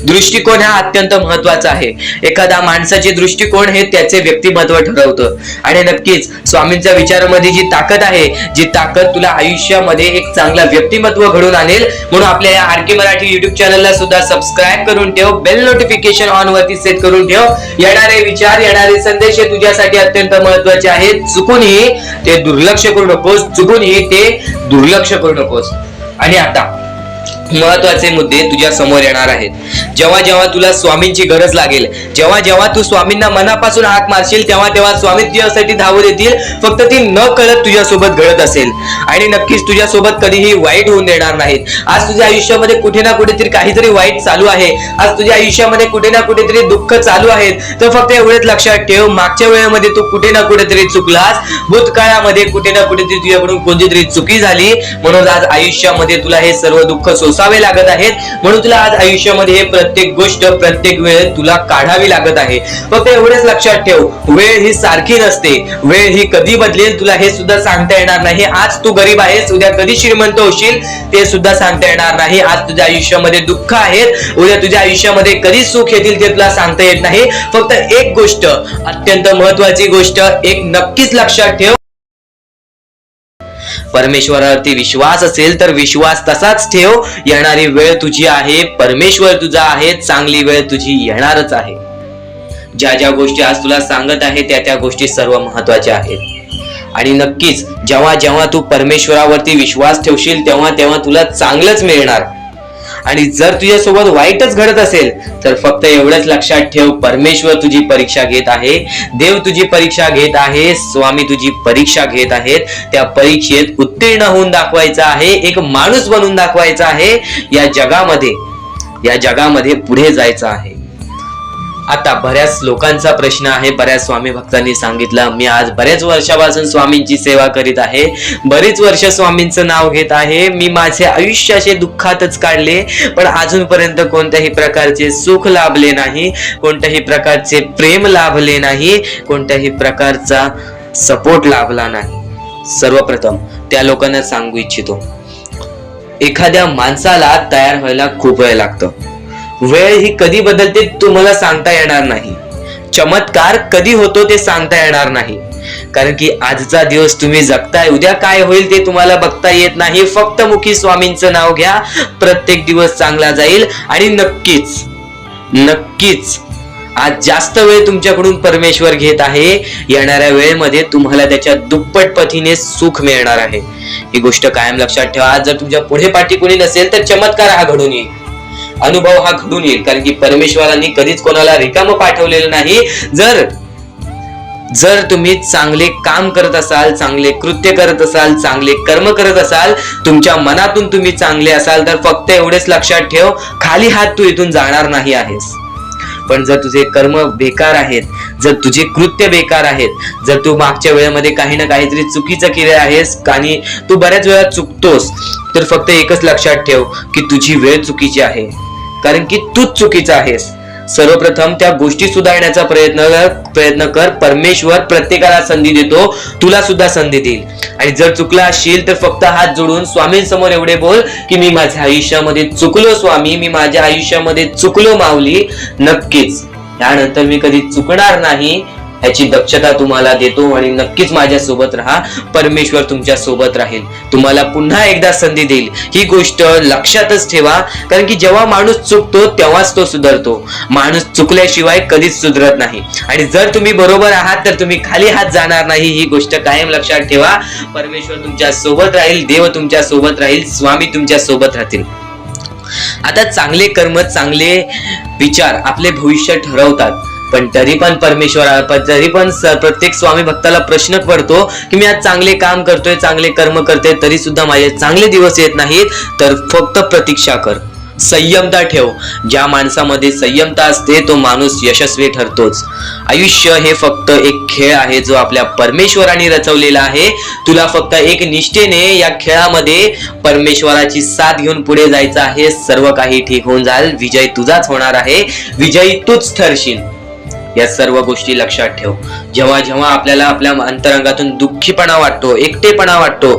दृष्टिकोन हा अत्यंत महत्वाचा आहे. एखादा माणसाचे दृष्टिकोन हे त्याचे व्यक्तिमत्व ठरवतं. आणि नक्कीच स्वामींच्या विचारामध्ये जी ताकद आहे, जी ताकद तुला आयुष्यामध्ये एक चांगला व्यक्तिमत्व घडून आणेल. म्हणून आपल्या या आर के मराठी युट्यूब चॅनलला सुद्धा सबस्क्राईब करून ठेव, बेल नोटिफिकेशन ऑन वरती सेट करून ठेव. येणारे विचार, येणारे संदेश हे तुझ्यासाठी अत्यंत महत्वाचे आहेत. चुकूनही ते दुर्लक्ष करू नकोस. आणि आता महत्वाचे मुद्दे तुझ्या समोर येणार आहेत. जेव्हा जेव्हा तुला स्वामींची गरज लागेल, जेव्हा जेव्हा तू स्वामींना मनापासून हाक मारशील, तेव्हा तेव्हा स्वामी तुझ्यासाठी धावत येतील. फक्त ती न कळत तुझ्यासोबत घडत असेल आणि नक्कीच तुझ्यासोबत कधीही वाईट होऊन देणार नाहीत. आज तुझ्या आयुष्यामध्ये कुठे ना कुठेतरी काहीतरी वाईट चालू आहे, आज तुझ्या आयुष्यामध्ये कुठे ना कुठेतरी दुःख चालू आहेत, तर फक्त एवढेच लक्षात ठेव, मागच्या वेळेमध्ये तू कुठे ना कुठेतरी चुकलास, भूतकाळामध्ये कुठे ना कुठेतरी तुझ्याकडून कोणतीतरी चुकी झाली, म्हणून आज आयुष्यामध्ये तुला हे सर्व दुःख सोसावे लागत आहेत. म्हणून तुला आज आयुष्यामध्ये हे प्रत्येक गोष्ट प्रत्येक वेळ तुला काढावी लागत आहे. फक्त एवढेच लक्षात ठेव, वेळ ही सारखी नसते, वेळ ही कधी बदलेल तुला हे सुद्धा सांगता येणार नाही. आज तू गरीब आहेस, उद्या कधी श्रीमंत होशील ते सुद्धा सांगता येणार नाही. आज तुझ्या आयुष्यामध्ये दुःख आहेत, उद्या तुझ्या आयुष्यामध्ये कधी सुख येतील ते तुला सांगता येत नाही. फक्त एक गोष्ट, अत्यंत महत्वाची गोष्ट एक नक्कीच लक्षात ठेव, परमेश्वरावरती विश्वास असेल तर विश्वास तसाच ठेव. येणारी वेळ तुझी आहे, परमेश्वर तुझा आहे, चांगली वेळ तुझी येणारच आहे. ज्या ज्या गोष्टी आज तुला सांगत आहे त्या त्या गोष्टी सर्व महत्वाच्या आहेत. आणि नक्कीच जेव्हा जेव्हा तू परमेश्वरावरती विश्वास ठेवशील तेव्हा तेव्हा तुला चांगलंच मिळणार. आणि जर तुझ्यासोबत वाईटच घडत असेल तर फक्त एवढंच लक्षात ठेव, परमेश्वर तुझी परीक्षा घेत आहे, देव तुझी परीक्षा घेत आहे, स्वामी तुझी परीक्षा घेत आहेत. त्या परीक्षेत उत्तीर्ण होऊन दाखवायचं आहे, एक माणूस बनून दाखवायचा आहे. या जगामध्ये पुढे जायचं आहे. आता बऱ्याच लोकांचा प्रश्न आहे, बऱ्याच स्वामी भक्तांनी सांगितलं, मी आज बऱ्याच वर्षापासून स्वामींची सेवा करीत आहे, बरीच वर्ष स्वामींचं नाव घेत आहे, मी माझे आयुष्य असे दुःखातच काढले, पण अजूनपर्यंत कोणत्याही प्रकारचे सुख लाभले नाही, कोणत्याही प्रकारचे प्रेम लाभले नाही, कोणत्याही प्रकारचा सपोर्ट लाभला नाही. सर्वप्रथम त्या लोकांना सांगू इच्छितो, एखाद्या माणसाला तयार व्हायला खूप वेळ लागतो. वेळ ही कधी बदलते तुम्हाला सांगता येणार नाही. चमत्कार कधी होतो ते सांगता येणार नाही, कारण की आजचा दिवस तुम्ही जगताय, उद्या काय होईल ते तुम्हाला बघता येत नाही. फक्त मुखी स्वामींचं नाव घ्या, प्रत्येक दिवस चांगला जाईल. आणि नक्कीच नक्कीच आज जास्त वेळ तुमच्याकडून परमेश्वर घेत आहे, येणाऱ्या वेळेमध्ये तुम्हाला त्याच्या दुप्पट पटीने सुख मिळणार आहे. ही गोष्ट कायम लक्षात ठेवा. आज जर तुमच्या पुढे पाठी कोणी नसेल तर चमत्कार हा घडून येईल, अनुभव हा घडून येईल, कारण की परमेश्वरांनी कधीच कोणाला रिकाम पाठवलेलं नाही. जर तुम्ही चांगले काम करत असाल, चांगले कृत्य करत असाल, चांगले कर्म करत असाल, तुमच्या मनातून तुम्ही चांगले असाल, तर फक्त एवढेच लक्षात ठेव, खाली हात तू इथून जाणार नाही आहेस. पण जर तुझे कर्म बेकार आहेत, जर तुझे कृत्य बेकार आहेत, जर तू मागच्या वेळेमध्ये काही ना काहीतरी चुकीचं केले आहेस आणि तू बऱ्याच वेळा चुकतोस, तर फक्त एकच लक्षात ठेव की तुझी वेळ चुकीची आहे, कारण की तूच चुकीचा आहेस. सर्वप्रथम त्या गोष्टी सुधारण्याचा प्रयत्न कर. परमेश्वर प्रत्येकाला संधी देतो, तुला सुद्धा संधी देईल. आणि जर चुकला असशील तर फक्त हात जोडून स्वामींसमोर एवढे बोल की मी माझ्या आयुष्यामध्ये चुकलो स्वामी, मी माझ्या आयुष्यामध्ये चुकलो माऊली. नक्कीच यानंतर मी कधी चुकणार नाही याची दक्षता तुम्हाला देतो आणि नक्कीच माझ्या सोबत राहा. परमेश्वर तुमच्या सोबत राहील, तुम्हाला पुन्हा एकदा संधी देईल. ही गोष्ट लक्षातच ठेवा, कारण की जेव्हा माणूस चुकतो तेव्हाच तो सुधारतो. माणूस चुकल्याशिवाय कधीच सुधरत नाही. आणि जर तुम्ही बरोबर आहात तर तुम्ही खाली हात जाणार नाही. ही गोष्ट कायम लक्षात ठेवा. परमेश्वर तुमच्या सोबत राहील, देव तुमच्या सोबत राहील, स्वामी तुमच्या सोबत राहतील. आता चांगले कर्म, चांगले विचार आपले भविष्य ठरवतात. पण तरी पण प्रत्येक स्वामी भक्ताला प्रश्न पडतो की मी आज चांगले काम करतोय, चांगले कर्म करतोय, तरी सुद्धा माझे चांगले दिवस येत नाहीत. तर फक्त प्रतीक्षा कर, संयमता ठेव. ज्या माणसामध्ये संयमता असते तो माणूस यशस्वी ठरतोच. आयुष्य हे फक्त एक खेळ आहे जो आपल्या परमेश्वराने रचवलेला आहे. तुला फक्त एक निष्ठेने या खेळामध्ये परमेश्वराची साथ घेऊन पुढे जायचं आहे. सर्व काही ठीक होऊन जाईल. विजय तुझाच होणार आहे, विजयी तूच ठरशील. या सर्व गोष्टी लक्षात ठेव. जेव्हा जेव्हा आपल्याला आपल्या अंतरंगातून दुःखीपणा वाटतो, एकटेपणा वाटतो,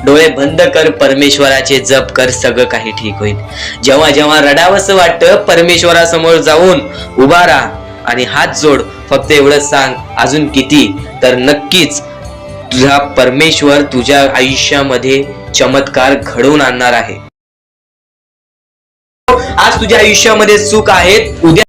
डोळे बंद कर, परमेश्वराचे जप कर, सगळं काही ठीक होईल. जेव्हा जेव्हा रडावंसं वाटतं, परमेश्वरासमोर जाऊन उभा राहा आणि हात जोड. फक्त एवढंच सांग, अजून किती, तर नक्कीच तुझा परमेश्वर तुझ्या आयुष्यामध्ये चमत्कार घडवून आणणार आहे. आज तुझ्या आयुष्यामध्ये सुख आहेत, उद्या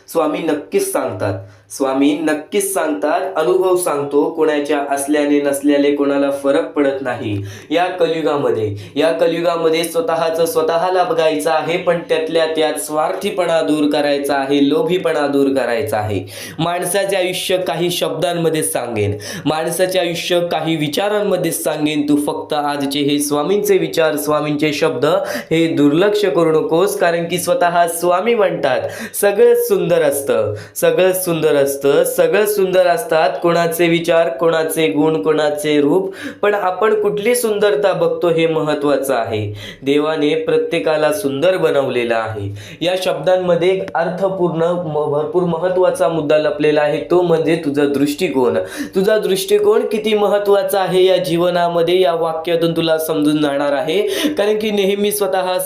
स्वामी नक्कीच सांगतात स्वामी नक्कीच सांगतात, अनुभव सांगतो, कोणाच्या असल्याने नसल्याने कोणाला फरक पडत नाही. या कलियुगामध्ये स्वतःला बघायचं आहे, पण त्यातल्या त्यात स्वार्थीपणा दूर करायचा आहे, लोभीपणा दूर करायचा आहे. माणसाचे आयुष्य काही शब्दांमध्ये सांगेन, माणसाचे आयुष्य काही विचारांमध्ये सांगेन. तू फक्त आजचे हे स्वामींचे विचार, स्वामींचे शब्द हे दुर्लक्ष करू नकोस, कारण की स्वतः स्वामी म्हणतात सगळं सुंदर असतं, सगळं सुंदर असतात. कोणाचे विचार, कोणाचे गुण, कोणाचे रूप, पण आपण कुठली सुंदरता बघतो हे महत्वाचं आहे. देवाने प्रत्येकाला सुंदर बनवलेलं आहे. या शब्दांमध्ये एक अर्थपूर्ण भरपूर महत्वाचा मुद्दा लपलेला आहे, तो म्हणजे तुझा दृष्टिकोन किती महत्वाचा आहे या जीवनामध्ये. या वाक्यातून तुला समजून जाणार आहे, कारण की नेहमी स्वतः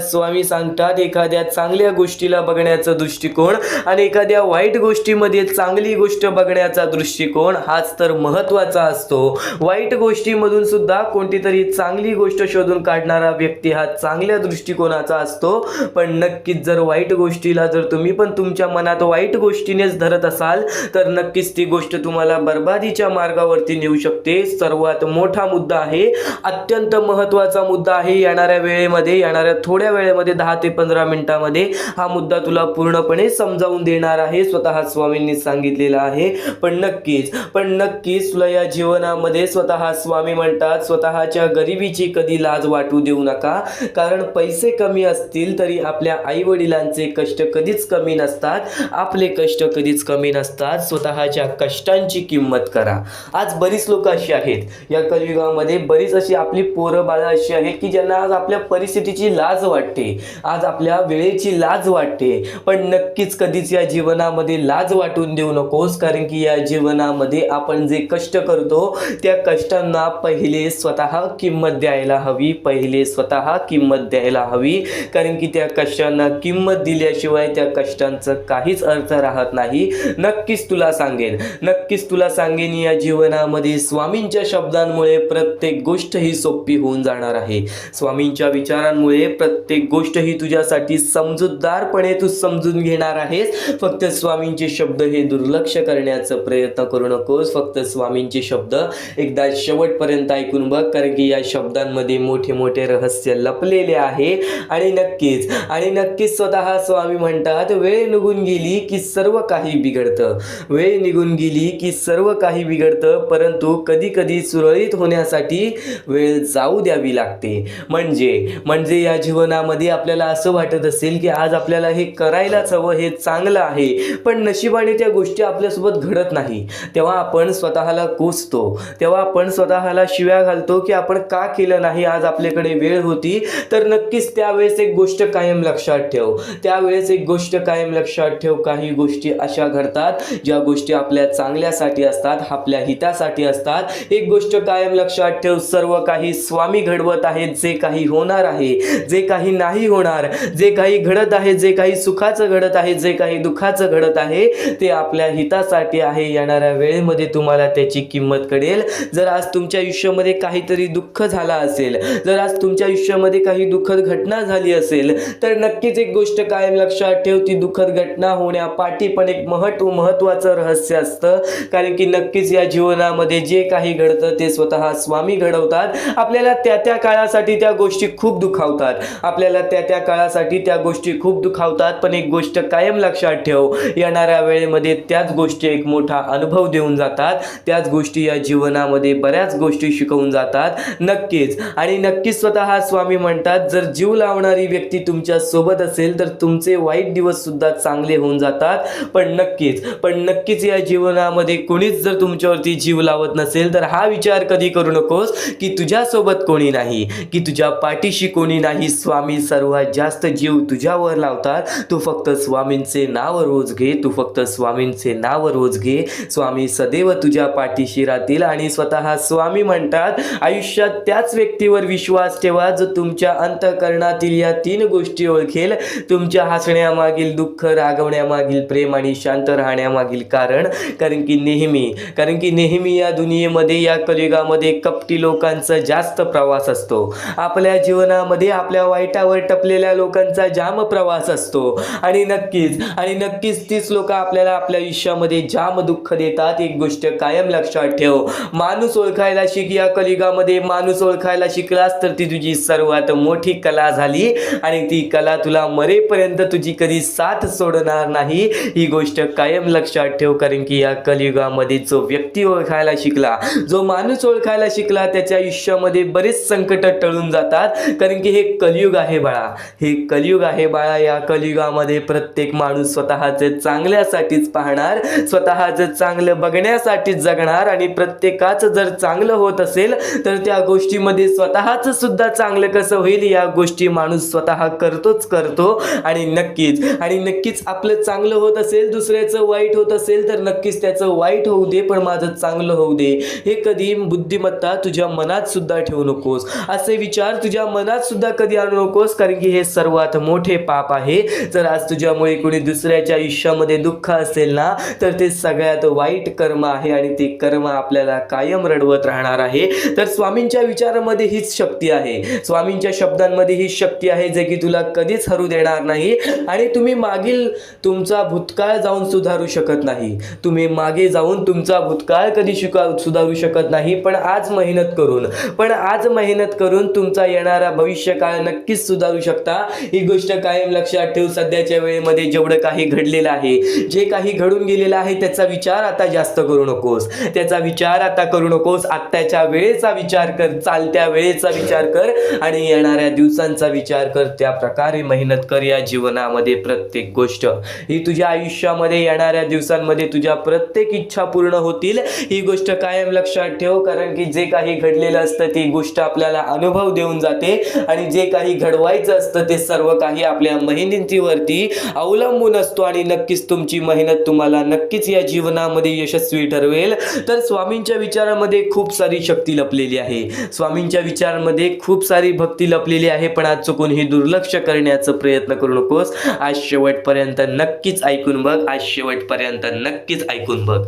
स्वामी सांगतात एखाद्या चांगल्या गोष्टीला बघण्याचा दृष्टिकोन आणि एखाद्या वाईट गोष्टीमध्ये चांगली गोष्ट बघण्याचा दृष्टिकोन हाच तर महत्वाचा असतो. वाईट गोष्टीमधून सुद्धा कोणती तरी चांगली गोष्ट शोधून काढणारा व्यक्ती हा चांगल्या दृष्टिकोनाचा असतो. पण नक्कीच जर वाईट गोष्टीला जर तुम्ही पण तुमच्या मनात वाईट गोष्टीनेच धरत असाल तर नक्कीच ती गोष्ट तुम्हाला बर्बादीच्या मार्गावरती नेऊ शकते. सर्वात मोठा मुद्दा आहे, अत्यंत महत्वाचा मुद्दा आहे. येणाऱ्या थोड्या वेळेमध्ये 10 ते 15 मिनिटांमध्ये हा मुद्दा तुला पूर्णपणे समजावून देणार आहे, स्वतः स्वामींनी सांगितलेला आहे. पण नक्कीच तुला या जीवनामध्ये स्वतः स्वामी म्हणतात स्वतःच्या गरिबीची कधी लाज वाटू देऊ नका, कारण पैसे कमी असतील तरी आपल्या आई वडिलांचे कष्ट कधीच कमी नसतात, आपले कष्ट कधीच कमी नसतात. स्वतःच्या कष्टांची किंमत करा. आज बरीच लोक अशी आहेत या कलियुगामध्ये, बरीच अशी आपली पोरं बाळं अशी आहेत की ज्यांना आज आपल्या परिस्थितीची लाज वाटते, आज आपल्या वेळेची लाज वाटते. पण नक्कीच कधीच या जीवनामध्ये लाज वाटून देऊ नकोस, कारण की या जीवनामध्ये आपण जे कष्ट करतो त्या कष्टांना पहिले स्वतः किंमत द्यायला हवी, कारण की त्या कष्टांना किंमत दिल्याशिवाय त्या कष्टांचं काहीच अर्थ राहत नाही. नक्कीच तुला सांगेन या जीवनामध्ये स्वामींच्या शब्दांमुळे प्रत्येक गोष्ट ही सोपी होऊन जाणार आहे. स्वामींच्या विचारांमुळे प्रत्येक गोष्ट ही तुझ्यासाठी समजूतदारपणे तू समजून घेणार आहेस. फक्त स्वामींचे शब्द हे दुर्लक्ष करण्याचा प्रयत्न करू नकोस. फक्त स्वामींचे शब्द एकदा शेवटपर्यंत ऐकून बघ, कारण की या शब्दांमध्ये मोठे मोठे रहस्य लपलेले आहे. आणि नक्कीच स्वतः स्वामी म्हणतात वेळ निघून गेली की सर्व काही बिघडतं, परंतु कधी कधी सुरळीत होण्यासाठी वेळ जाऊ द्यावी लागते. म्हणजे या जीवनामध्ये आपल्याला असं वाटत असेल की आज आपल्याला हे करायलाच हवं, हे चांगलं आहे, पण नशिबाने त्या गोष्टी आपल्यासोबत घडत नाही. तेव्हा आपण स्वतःला कोसतो, तेव्हा आपण स्वतःला शिव्या घालतो की आपण का केलं नाही, आज आपल्याकडे वेळ होती. तर नक्कीच त्यावेळेस एक गोष्ट कायम लक्षात ठेव, काही गोष्टी अशा घडतात ज्या गोष्टी आपल्या चांगल्यासाठी असतात, आपल्या हितासाठी असतात. एक गोष्ट कायम लक्षात ठेव, सर्व काही स्वामी घडवत आहेत. जे काही होणार आहे, जे काही नाही होणार, जे काही घडत आहे, जे काही सुखाचं घडत आहे, जे काही दुःखाचं घडत आहे, ते आपल्या हितासाठी आहे. येणाऱ्या वेळेमध्ये तुम्हाला त्याची किंमत कळेल. जर आज तुमच्या आयुष्यामध्ये काहीतरी दुःख झाला असेल, जर आज तुमच्या आयुष्यामध्ये काही दुःखद घटना झाली असेल, तर नक्कीच एक गोष्ट कायम लक्षात ठेव, ती दुःखद घटना होण्यापाठी पण एक महत्वाचं रहस्य असतं. कारण की नक्कीच या जीवनामध्ये जे काही घडतं ते स्वतः स्वामी घडवतात. आपल्याला त्या काळासाठी त्या गोष्टी खूप दुखावतात, पण एक गोष्ट कायम लक्षात ठेव, येणाऱ्या वेळेमध्ये त्याच गोष्टी एक मोठा अनुभव देऊन जातात. त्याच गोष्टी या जीवनामध्ये बऱ्याच गोष्टी शिकवून जातात. नक्कीच स्वतः स्वामी म्हणतात जर जीव लावणारी व्यक्ती तुमच्या सोबत असेल तर तुमचे वाईट दिवस सुद्धा चांगले होऊन जातात. पण नक्कीच या जीवनामध्ये कोणीच जर तुमच्यावरती जीव लावत नसेल तर हा विचार कधी करू नकोस की तुझ्यासोबत कोणी नाही, की तुझ्या पाठीशी कोणी नाही. स्वामी सर्वात जास्त जीव तुझ्यावर लावतात. तू फक्त स्वामींचे नाव रोज घे. स्वामी सदैव तुझ्या पाठीशी राहतील. आणि स्वतः स्वामी म्हणतात आयुष्यात त्याच व्यक्तीवर विश्वास ठेवा जो तुमच्या अंतःकरणातील या 3 गोष्टी ओळखेल. तुमच्या हसण्यामागील दुःख, रागवण्यामागील प्रेम आणि शांत राहण्यामागील कारण की नेहमी या दुनियेमध्ये, या कलियुगामध्ये कपटी लोकांचा जास्त प्रवास असतो. आपल्या जीवनामध्ये आपल्या वाईटावर टपलेल्या लोकांचा जाम प्रवास असतो. आणि नक्कीच तीच लोक आपल्याला आपल्या आयुष्यामध्ये जाम दुःख देतात. एक गोष्ट कायम लक्षात ठेव, माणूस ओळखायला शिक. या कलियुगामध्ये माणूस ओळखायला शिकलास तर ती तुझी सर्वात मोठी कला झाली आणि ती कला तुला मरेपर्यंत तुझी कधी साथ सोडणार नाही. ही गोष्ट कायम लक्षात ठेव, कारण की या कलियुगामध्ये जो व्यक्ती ओळखायला शिकला, जो माणूस ओळखायला शिकला, त्याच्या आयुष्यामध्ये बरेच संकट टळून जातात. कारण की हे कलियुग आहे बाळा, हे कलियुग आहे बाळा. या कलियुगामध्ये प्रत्येक माणूस स्वतःचे चांगल्यासाठीच पाहणार, स्वतःचं चांगलं बघण्यासाठीच जगणार आणि प्रत्येकाचं जर चांगलं होत असेल तर त्या गोष्टीमध्ये स्वतःचं सुद्धा चांगलं कसं होईल या गोष्टी माणूस स्वतः करतो. आणि नक्कीच आपलं चांगलं होत असेल, दुसऱ्याचं वाईट होत असेल तर नक्कीच त्याचं वाईट होऊ दे पण माझं चांगलं होऊ दे. हे कधी बुद्धिमत्ता तुझ्या मनात सुद्धा ठेवू नकोस, असे विचार तुझ्या मनात सुद्धा कधी आणू नकोस, कारण की हे सर्वात मोठे पाप आहे. जर आज तुझ्यामुळे कोणी दुसऱ्याच्या आयुष्यामध्ये दुःख असेल ना तर ते सगळ्यात वाईट कर्म आहे आणि ते कर्म आपल्याला कायम रडवत राहणार आहे. तर स्वामींच्या विचारामध्ये हीच शक्ती आहे, स्वामींच्या शब्दांमध्ये हीच शक्ती आहे जे की तुला कधीच हरू देणार नाही. आणि तुम्ही मागील तुमचा भूतकाळ जाऊन सुधारू शकत नाही, तुम्ही मागे जाऊन तुमचा भूतकाळ कधी सुधारू शकत नाही, पण आज मेहनत करून तुमचा येणारा भविष्यकाळ नक्कीच सुधारू शकता. ही गोष्ट कायम लक्षात ठेव. सध्याच्या वेळेमध्ये जेवढं काही घडलेलं आहे, जे काही घडून गेलेलं आहे त्याचा विचार आता जास्त करू नकोस, त्याचा विचार आता करू नकोस. आत्ताच्या वेळेचा विचार कर, चालत्या वेळेचा विचार कर आणि येणाऱ्या दिवसांचा विचार कर. त्या प्रकारे मेहनत कर. या जीवनामध्ये प्रत्येक गोष्ट ही तुझ्या आयुष्यामध्ये येणाऱ्या दिवसांमध्ये तुझ्या प्रत्येक इच्छा पूर्ण होतील. ही गोष्ट कायम लक्षात ठेव, कारण की जे काही घडलेलं असतं ती गोष्ट आपल्याला अनुभव देऊन जाते आणि जे काही घडवायचं असतं ते सर्व काही आपल्या मेहनतीवरती अवलंबून असतो. आणि नक्कीच तुमची मेहनत तुम्हाला नक्कीच या जीवनामध्ये यशस्वी ठरवेल. तर स्वामींच्या विचारामध्ये खूप सारी शक्ती लपलेली आहे, स्वामींच्या विचारांमध्ये खूप सारी भक्ती लपलेली आहे, पण आज चुकून ही दुर्लक्ष करण्याचा प्रयत्न करू नकोस. आज शेवटपर्यंत नक्कीच ऐकून बघ, आज शेवटपर्यंत नक्कीच ऐकून बघ.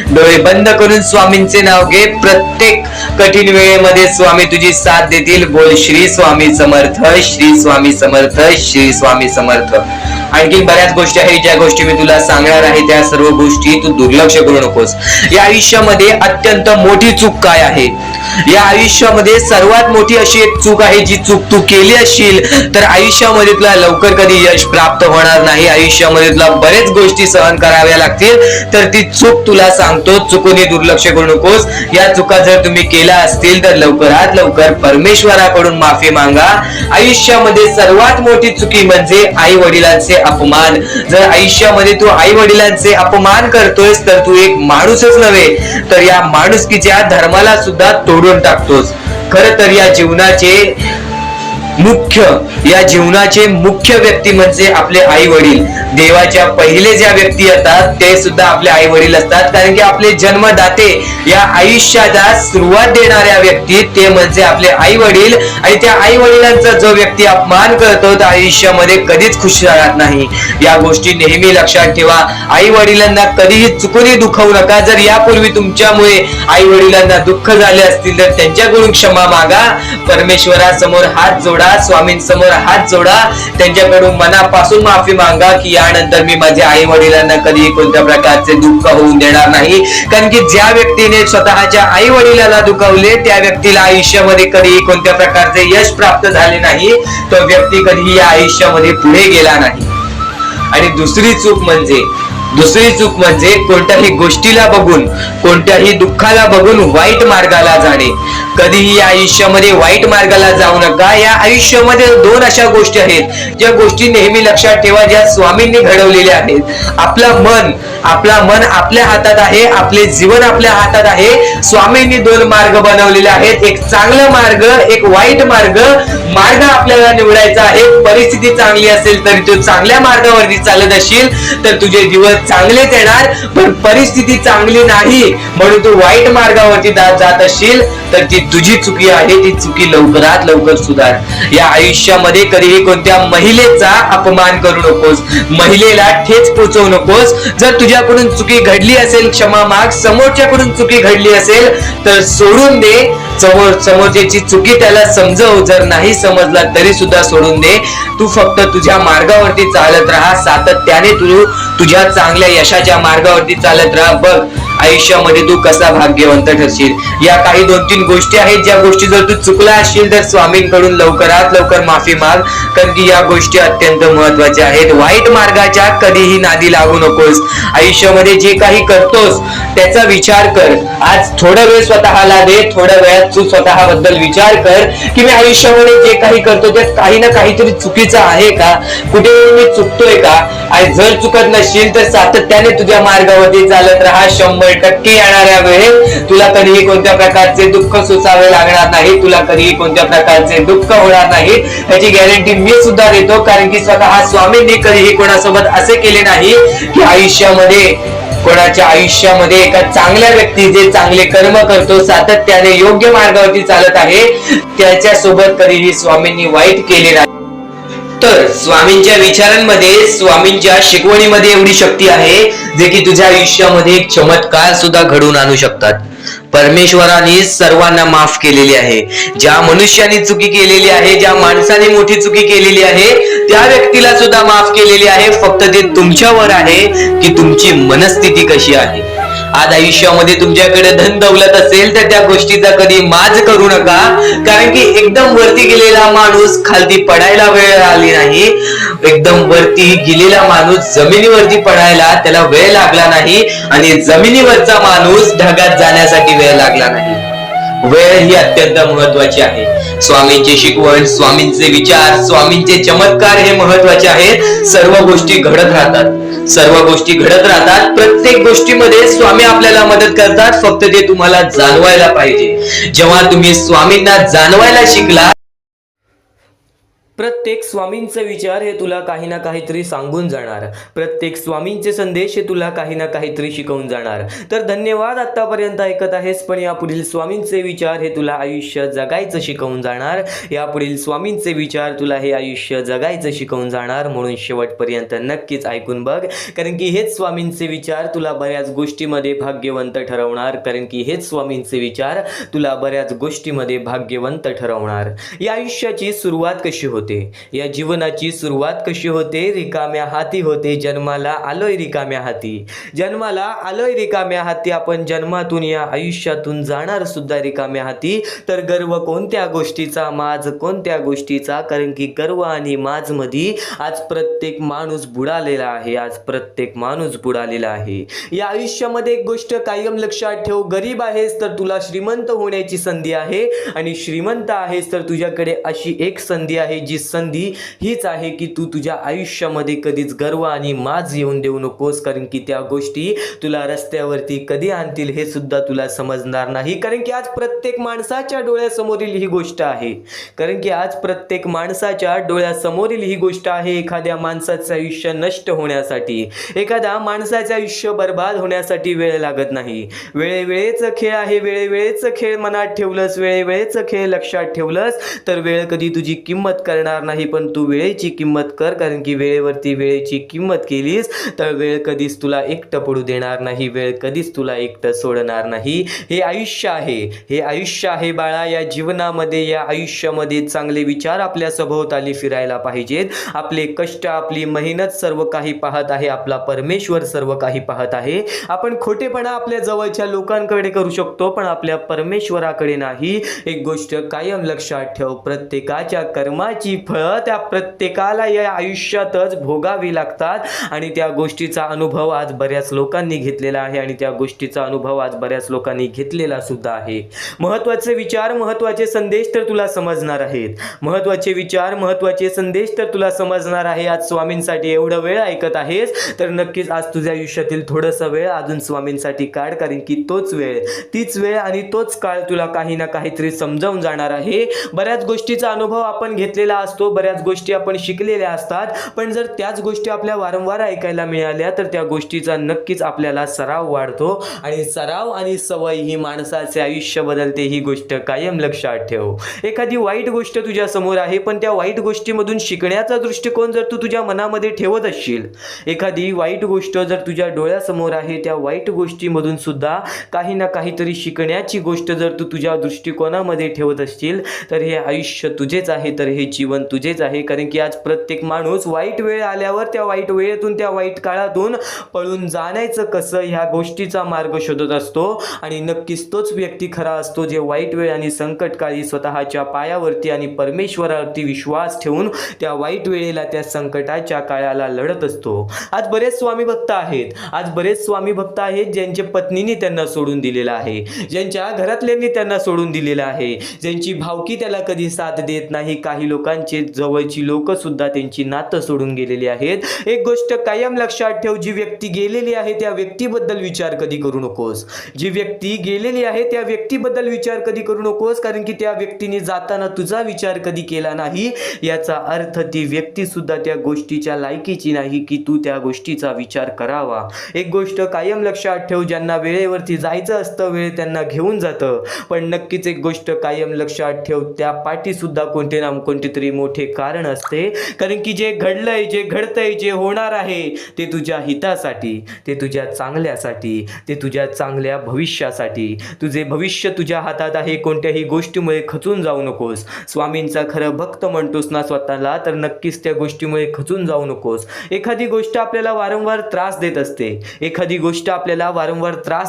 डोळे बंद करून स्वामींचे नाव घे. प्रत्येक कठीण वेळेमध्ये स्वामी तुझी साथ देतील. बोल श्री स्वामी समर्थ, श्री स्वामी समर्थ, श्री स्वामी समर्थ. आणखी बऱ्याच गोष्टी आहेत ज्या गोष्टी मी तुला सांगणार आहे, त्या सर्व गोष्टी तू दुर्लक्ष करू नकोस. या आयुष्यामध्ये अत्यंत मोठी चूक काय आहे, या आयुष्यामध्ये सर्वात मोठी अशी एक चूक आहे, जी चूक तू केली असशील तर आयुष्यामध्ये तुला लवकर कधी यश प्राप्त होणार नाही. आयुष्यामध्ये तुला बरेच गोष्टी सहन कराव्या लागतील. तर ती चूक तुला सांगतो, चुकूनही दुर्लक्ष करू नकोस. या चुका जर तुम्ही केल्या असतील तर लवकरात लवकर परमेश्वराकडून माफी मागा. आयुष्यामध्ये सर्वात मोठी चुकी म्हणजे आई वडिलांचे अपमान. जर आयुष्यामध्ये तू आई वडिलांचे अपमान करतोयस तर तू एक माणूसच नव्हे तर या माणुसकीच्या धर्माला सुद्धा तोडून टाकतोस. खरं तर या जीवनाचे मुख्य व्यक्ती म्हणजे आपले आई वडील. देवाच्या पहिले ज्या व्यक्ती येतात ते सुद्धा आपले आई वडील असतात, कारण की आपले जन्मदाते, या आयुष्याला सुरुवात देणाऱ्या व्यक्ती ते म्हणजे आपले आई वडील. आणि त्या आई वडिलांचा जो व्यक्ती अपमान करतो तो आयुष्यामध्ये कधीच खुश राहत नाही. या गोष्टी नेहमी लक्षात ठेवा. आई वडिलांना कधीही चुकूनही दुखवू नका. जर यापूर्वी तुमच्यामुळे आई वडिलांना दुःख झाले असतील तर त्यांच्याकडून क्षमा मागा. परमेश्वरासमोर हात जोडा, स्वामींसमोर हात जोडा, त्यांच्याकडून मनापासून माफी मागा की यानंतर मी माझ्या आई वडिलांना कधी कोणत्या प्रकारचे दुःख होऊन देणार नाही. कारण की ज्या व्यक्तीने स्वतःच्या आई वडिलांना दुखावले त्या व्यक्तीला आयुष्यामध्ये कधी कोणत्या प्रकारचे यश प्राप्त झाले नाही, तो व्यक्ती कधी या आयुष्यामध्ये पुढे गेला नाही. आणि दुसरी चूक म्हणजे कोणत्याही गोष्टीला बघून, कोणत्याही दुःखाला बघून वाईट मार्गाला जाणे. कधीही या आयुष्यामध्ये वाईट मार्गाला जाऊ नका. या आयुष्यामध्ये दोन अशा गोष्टी आहेत ज्या गोष्टी नेहमी लक्षात ठेवा, ज्या स्वामींनी घडवलेल्या आहेत. आपला मन आपल्या हातात आहे, आपले जीवन आपल्या हातात आहे. स्वामींनी दोन मार्ग बनवलेले आहेत, एक चांगला मार्ग, एक वाईट मार्ग. मार्ग आपल्याला निवडायचा आहे. परिस्थिती चांगली असेल तर तू चांगल्या मार्गावरती चालत असशील तर तुझे दिवस चांगलेच येणार. पण परिस्थिती चांगली नाही म्हणून तू वाईट मार्गावरती जात असशील तर ती तुझी चुकी आहे. ती चुकी लवकरात लवकर सुधार. या आयुष्यामध्ये कधीही कोणत्या महिलेचा अपमान करू नकोस, महिलेला ठेच पोचवू नकोस. जर तुझ्याकडून चुकी घडली असेल क्षमा माग, समोरच्याकडून चुकी घडली असेल तर सोडून दे. समोरच्याची चुकी त्याला समजव, जर नाही समजला तरी सुद्धा सोडून दे. तू फक्त तुझ्या मार्गावरती चालत राहा, सातत्याने तू तुझ्या चांगल्या यशाच्या मार्गावरती चालत राहा. बघ आयुष्यामध्ये तू कसा भाग्यवंत ठरशील. या काही 2-3 गोष्टी आहेत, ज्या गोष्टी जर तू चुकला असशील तर स्वामींकडून लवकरात लवकर माफी माग, कारण की या गोष्टी अत्यंत महत्वाच्या आहेत. वाईट मार्गाच्या कधीही नादी लागू नकोस. आयुष्यामध्ये जे काही करतोस त्याचा विचार कर. आज थोडा वेळ स्वतःला दे, थोड्या वेळात तू स्वतःबद्दल विचार कर की मी आयुष्यामध्ये जे काही करतो त्यात काही ना काहीतरी चुकीचं आहे का, कुठे मी चुकतोय का. आणि जर चुकत नसशील तर सातत्याने तुझ्या मार्गावरती चालत राहा. 100% येणाऱ्या वेळेत तुला कधीही कोणत्या प्रकारचे दुःख सोसावे लागणार नाही, तुला कधीही कोणत्या प्रकारचे दुःख होणार नाही याची गॅरंटी मी सुद्धा देतो. कारण की स्वतः स्वामींनी कधीही कोणासोबत असे केले नाही की कोणाच्या आयुष्यामध्ये एका चांगल्या व्यक्ती जे चांगले कर्म करतो, सातत्याने योग्य मार्गावरती चालत आहे, त्याच्या सोबत कधीही स्वामींनी वाईट केले नाही. तर स्वामींच्या विचारांमध्ये, स्वामींच्या शिकवणीमध्ये एवढी शक्ती आहे जे की तुझ्या आयुष्यामध्ये एक चमत्कार सुद्धा घडवून आणू शकतात. परमेश्वराने सर्वांना माफ केलेली आहे. ज्या मनुष्याने चुकी केलेली आहे, ज्या माणसाने मोठी चुकी केलेली आहे, त्या व्यक्तीला सुद्धा माफ केलेली आहे. फक्त ते तुमच्यावर आहे की तुमची मनस्थिती कशी आहे. आज आयुष्यामध्ये तुमच्याकडे धन दौलत असेल तर त्या गोष्टीचा कधी माज करू नका, कारण की एकदम वरती गेलेला माणूस खालती पडायला वेळ आली नाही. एकदम वरती गेलेला माणूस जमिनीवरती पडायला त्याला वेळ लागला नाही, आणि जमिनीवरचा माणूस ढगात जाण्यासाठी वेळ लागला नाही. वेळ ही अत्यंत महत्वाची आहे. स्वामींची शिकवण, स्वामींचे विचार, स्वामींचे चमत्कार हे महत्वाचे आहेत. सर्व गोष्टी घडत राहतात. प्रत्येक गोष्टीमध्ये स्वामी आपल्याला मदत करतात. फक्त ते तुम्हाला जाणवायला पाहिजे. जेव्हा तुम्ही स्वामींना जाणवायला शिकला, प्रत्येक स्वामींचे विचार हे तुला काही ना काहीतरी सांगून जाणार. प्रत्येक स्वामींचे संदेश हे तुला काही ना काहीतरी शिकवून जाणार. तर धन्यवाद, आतापर्यंत ऐकत आहेस. पण यापुढील स्वामींचे विचार हे तुला आयुष्य जगायचं शिकवून जाणार. यापुढील स्वामींचे विचार तुला हे आयुष्य जगायचं शिकवून जाणार. म्हणून शेवटपर्यंत नक्कीच ऐकून बघ, कारण की हेच स्वामींचे विचार तुला बऱ्याच गोष्टीमध्ये भाग्यवंत ठरवणार. कारण की हेच स्वामींचे विचार तुला बऱ्याच गोष्टीमध्ये भाग्यवंत ठरवणार. या आयुष्याची सुरुवात कशी होते, या जीवनाची सुरुवात कशी होते? रिकाम्या हाती होते. जन्माला आलोय रिकाम्या हाती. आपण जन्मातून या आयुष्यातून जाणार सुद्धा रिकाम्या हाती. तर गर्व कोणत्या गोष्टीचा, माज कोणत्या गोष्टीचा? कारण की गर्व आणि माज मध्ये आज प्रत्येक माणूस बुडालेला आहे. या आयुष्यामध्ये एक गोष्ट कायम लक्षात ठेव, गरीब आहेस तर तुला श्रीमंत होण्याची संधी आहे, आणि श्रीमंत आहेस तर तुझ्याकडे अशी एक संधी आहे, जी संधी हीच आहे की तू तुझ्या आयुष्यामध्ये कधीच गर्व आणि माज येऊन देऊ नकोस. कारण की त्या गोष्टी तुला रस्त्यावरती कधी आणतील हे सुद्धा तुला समजणार नाही. कारण की आज प्रत्येक माणसाच्या डोळ्यासमोरील ही गोष्ट आहे. एखाद्या माणसाचं आयुष्य नष्ट होण्यासाठी, एखाद्या माणसाचं आयुष्य बर्बाद होण्यासाठी वेळ लागत नाही. वेळेवेळेचं खेळ आहे. वेळेवेळेचं खेळ मनात ठेवलंस, वेळेवेळेचं खेळ लक्षात ठेवलंस तर वेळ कधी तुझी किंमत करणार नाही. पण तू वेळेची किंमत कर, कारण की वेळेची किंमत केलीस तर वेळ कधीच तुला एकटं पडू देणार नाही. वेळ कधीच तुला एकटं सोडणार नाही. हे आयुष्य आहे बाळा. या जीवनामध्ये, या आयुष्यामध्ये चांगले विचार आपल्या सभोवताली फिरायला पाहिजेत. आपले कष्ट, आपली मेहनत सर्व काही पाहत आहे. आपला परमेश्वर सर्व काही पाहत आहे. आपण खोटेपणा आपल्या जवळच्या लोकांकडे करू शकतो, पण आपल्या परमेश्वराकडे नाही. एक गोष्ट कायम लक्षात ठेव, प्रत्येकाच्या कर्माची फळं त्या प्रत्येकाला या आयुष्यातच भोगावी लागतात. आणि त्या गोष्टीचा अनुभव आज बऱ्याच लोकांनी घेतलेला आहे, आणि त्या गोष्टीचा अनुभव आज बऱ्याच लोकांनी घेतलेला सुद्धा आहे. महत्त्वाचे विचार, महत्त्वाचे संदेश तर तुला समजणार आहेत. आज स्वामींसाठी एवढा वेळ ऐकत आहेस तर नक्कीच आज तुझ्या आयुष्यातील थोडासा वेळ अजून स्वामींसाठी काढ. कारण की तीच वेळ आणि तोच काळ तुला काही ना काहीतरी समजावून जाणार आहे. बऱ्याच गोष्टीचा अनुभव आपण घेतलेला असतो, बऱ्याच गोष्टी आपण शिकलेल्या असतात, पण जर त्याच गोष्टी आपल्या वारंवार ऐकायला मिळाल्या तर त्या गोष्टीचा नक्कीच आपल्याला सराव वाढतो आणि सराव आणि सवय ही माणसाचे आयुष्य बदलते, ही गोष्ट कायम लक्षात ठेव. एखादी वाईट गोष्ट तुझ्या समोर आहे, पण त्या वाईट गोष्टीमधून शिकण्याचा दृष्टिकोन जर तू तुझ्या मनामध्ये ठेवत असशील, एखादी वाईट गोष्ट जर तुझ्या डोळ्यासमोर आहे, त्या वाईट गोष्टीमधून सुद्धा काही ना काहीतरी शिकण्याची गोष्ट जर तू तुझ्या दृष्टिकोनामध्ये ठेवत असशील तर हे आयुष्य तुझेच आहे, तर हे जीवन तुझेच आहे. कारण की आज प्रत्येक माणूस वाईट वेळ आल्यावर त्या वाईट वेळेतून, त्या वाईट काळातून पळून जाण्याचं कसं ह्या गोष्टीचा मार्ग शोधत असतो. आणि नक्कीच तोच व्यक्ती खरा असतो जे वाईट वेळ आणि संकटकाळी स्वतःच्या पायावरती आणि परमेश्वरावरती विश्वास ठेवून त्या वाईट वेळेला, त्या संकटाच्या काळाला लढत असतो. आज बरेच स्वामी भक्त आहेत, ज्यांच्या पत्नीने त्यांना सोडून दिलेलं आहे, ज्यांच्या घरातल्यांनी त्यांना सोडून दिलेलं आहे, ज्यांची भावकी त्याला कधी साथ देत नाही. काही लोकांचे जवळची लोक सुद्धा त्यांची नातं सोडून गेलेली आहेत. एक गोष्ट कायम लक्षात ठेव, जी व्यक्ती गेलेली आहे त्या व्यक्तीबद्दल विचार कधी करू नकोस. जी व्यक्ती गेलेली आहे त्या व्यक्तीबद्दल विचार कधी करू नकोस, कारण की त्या व्यक्तीने जाताना तुझा विचार कधी केला नाही, याचा अर्थ ती व्यक्ती सुद्धा त्या गोष्टीच्या लायकीची नाही की तू त्या गोष्टीचा विचार करावा. एक गोष्ट कायम लक्षात ठेव, ज्यांना वेळेवरती जायचं असतं वेळ त्यांना घेऊन जातं, पण नक्कीच एक गोष्ट कायम लक्षात ठेव, त्या पाठी सुद्धा कोणते ना कोणते तरी मोठे कारण असते. कारण की जे घडलंय, जे घडतंय, जे होणार आहे ते तुझ्या हितासाठी, ते तुझ्या चांगल्यासाठी, ते तुझ्या चांगल्या भविष्यासाठी. तुझे भविष्य तुझ्या हातात आहे, कोणत्याही गोष्टीमुळे खचून जाऊ नकोस. स्वामींचा खरं भक्त म्हणतोस ना स्वतःला, तर नक्कीच त्या गोष्टीमुळे खचून जाऊ नकोस. एखादी गोष्ट आपल्याला वारंवार त्रास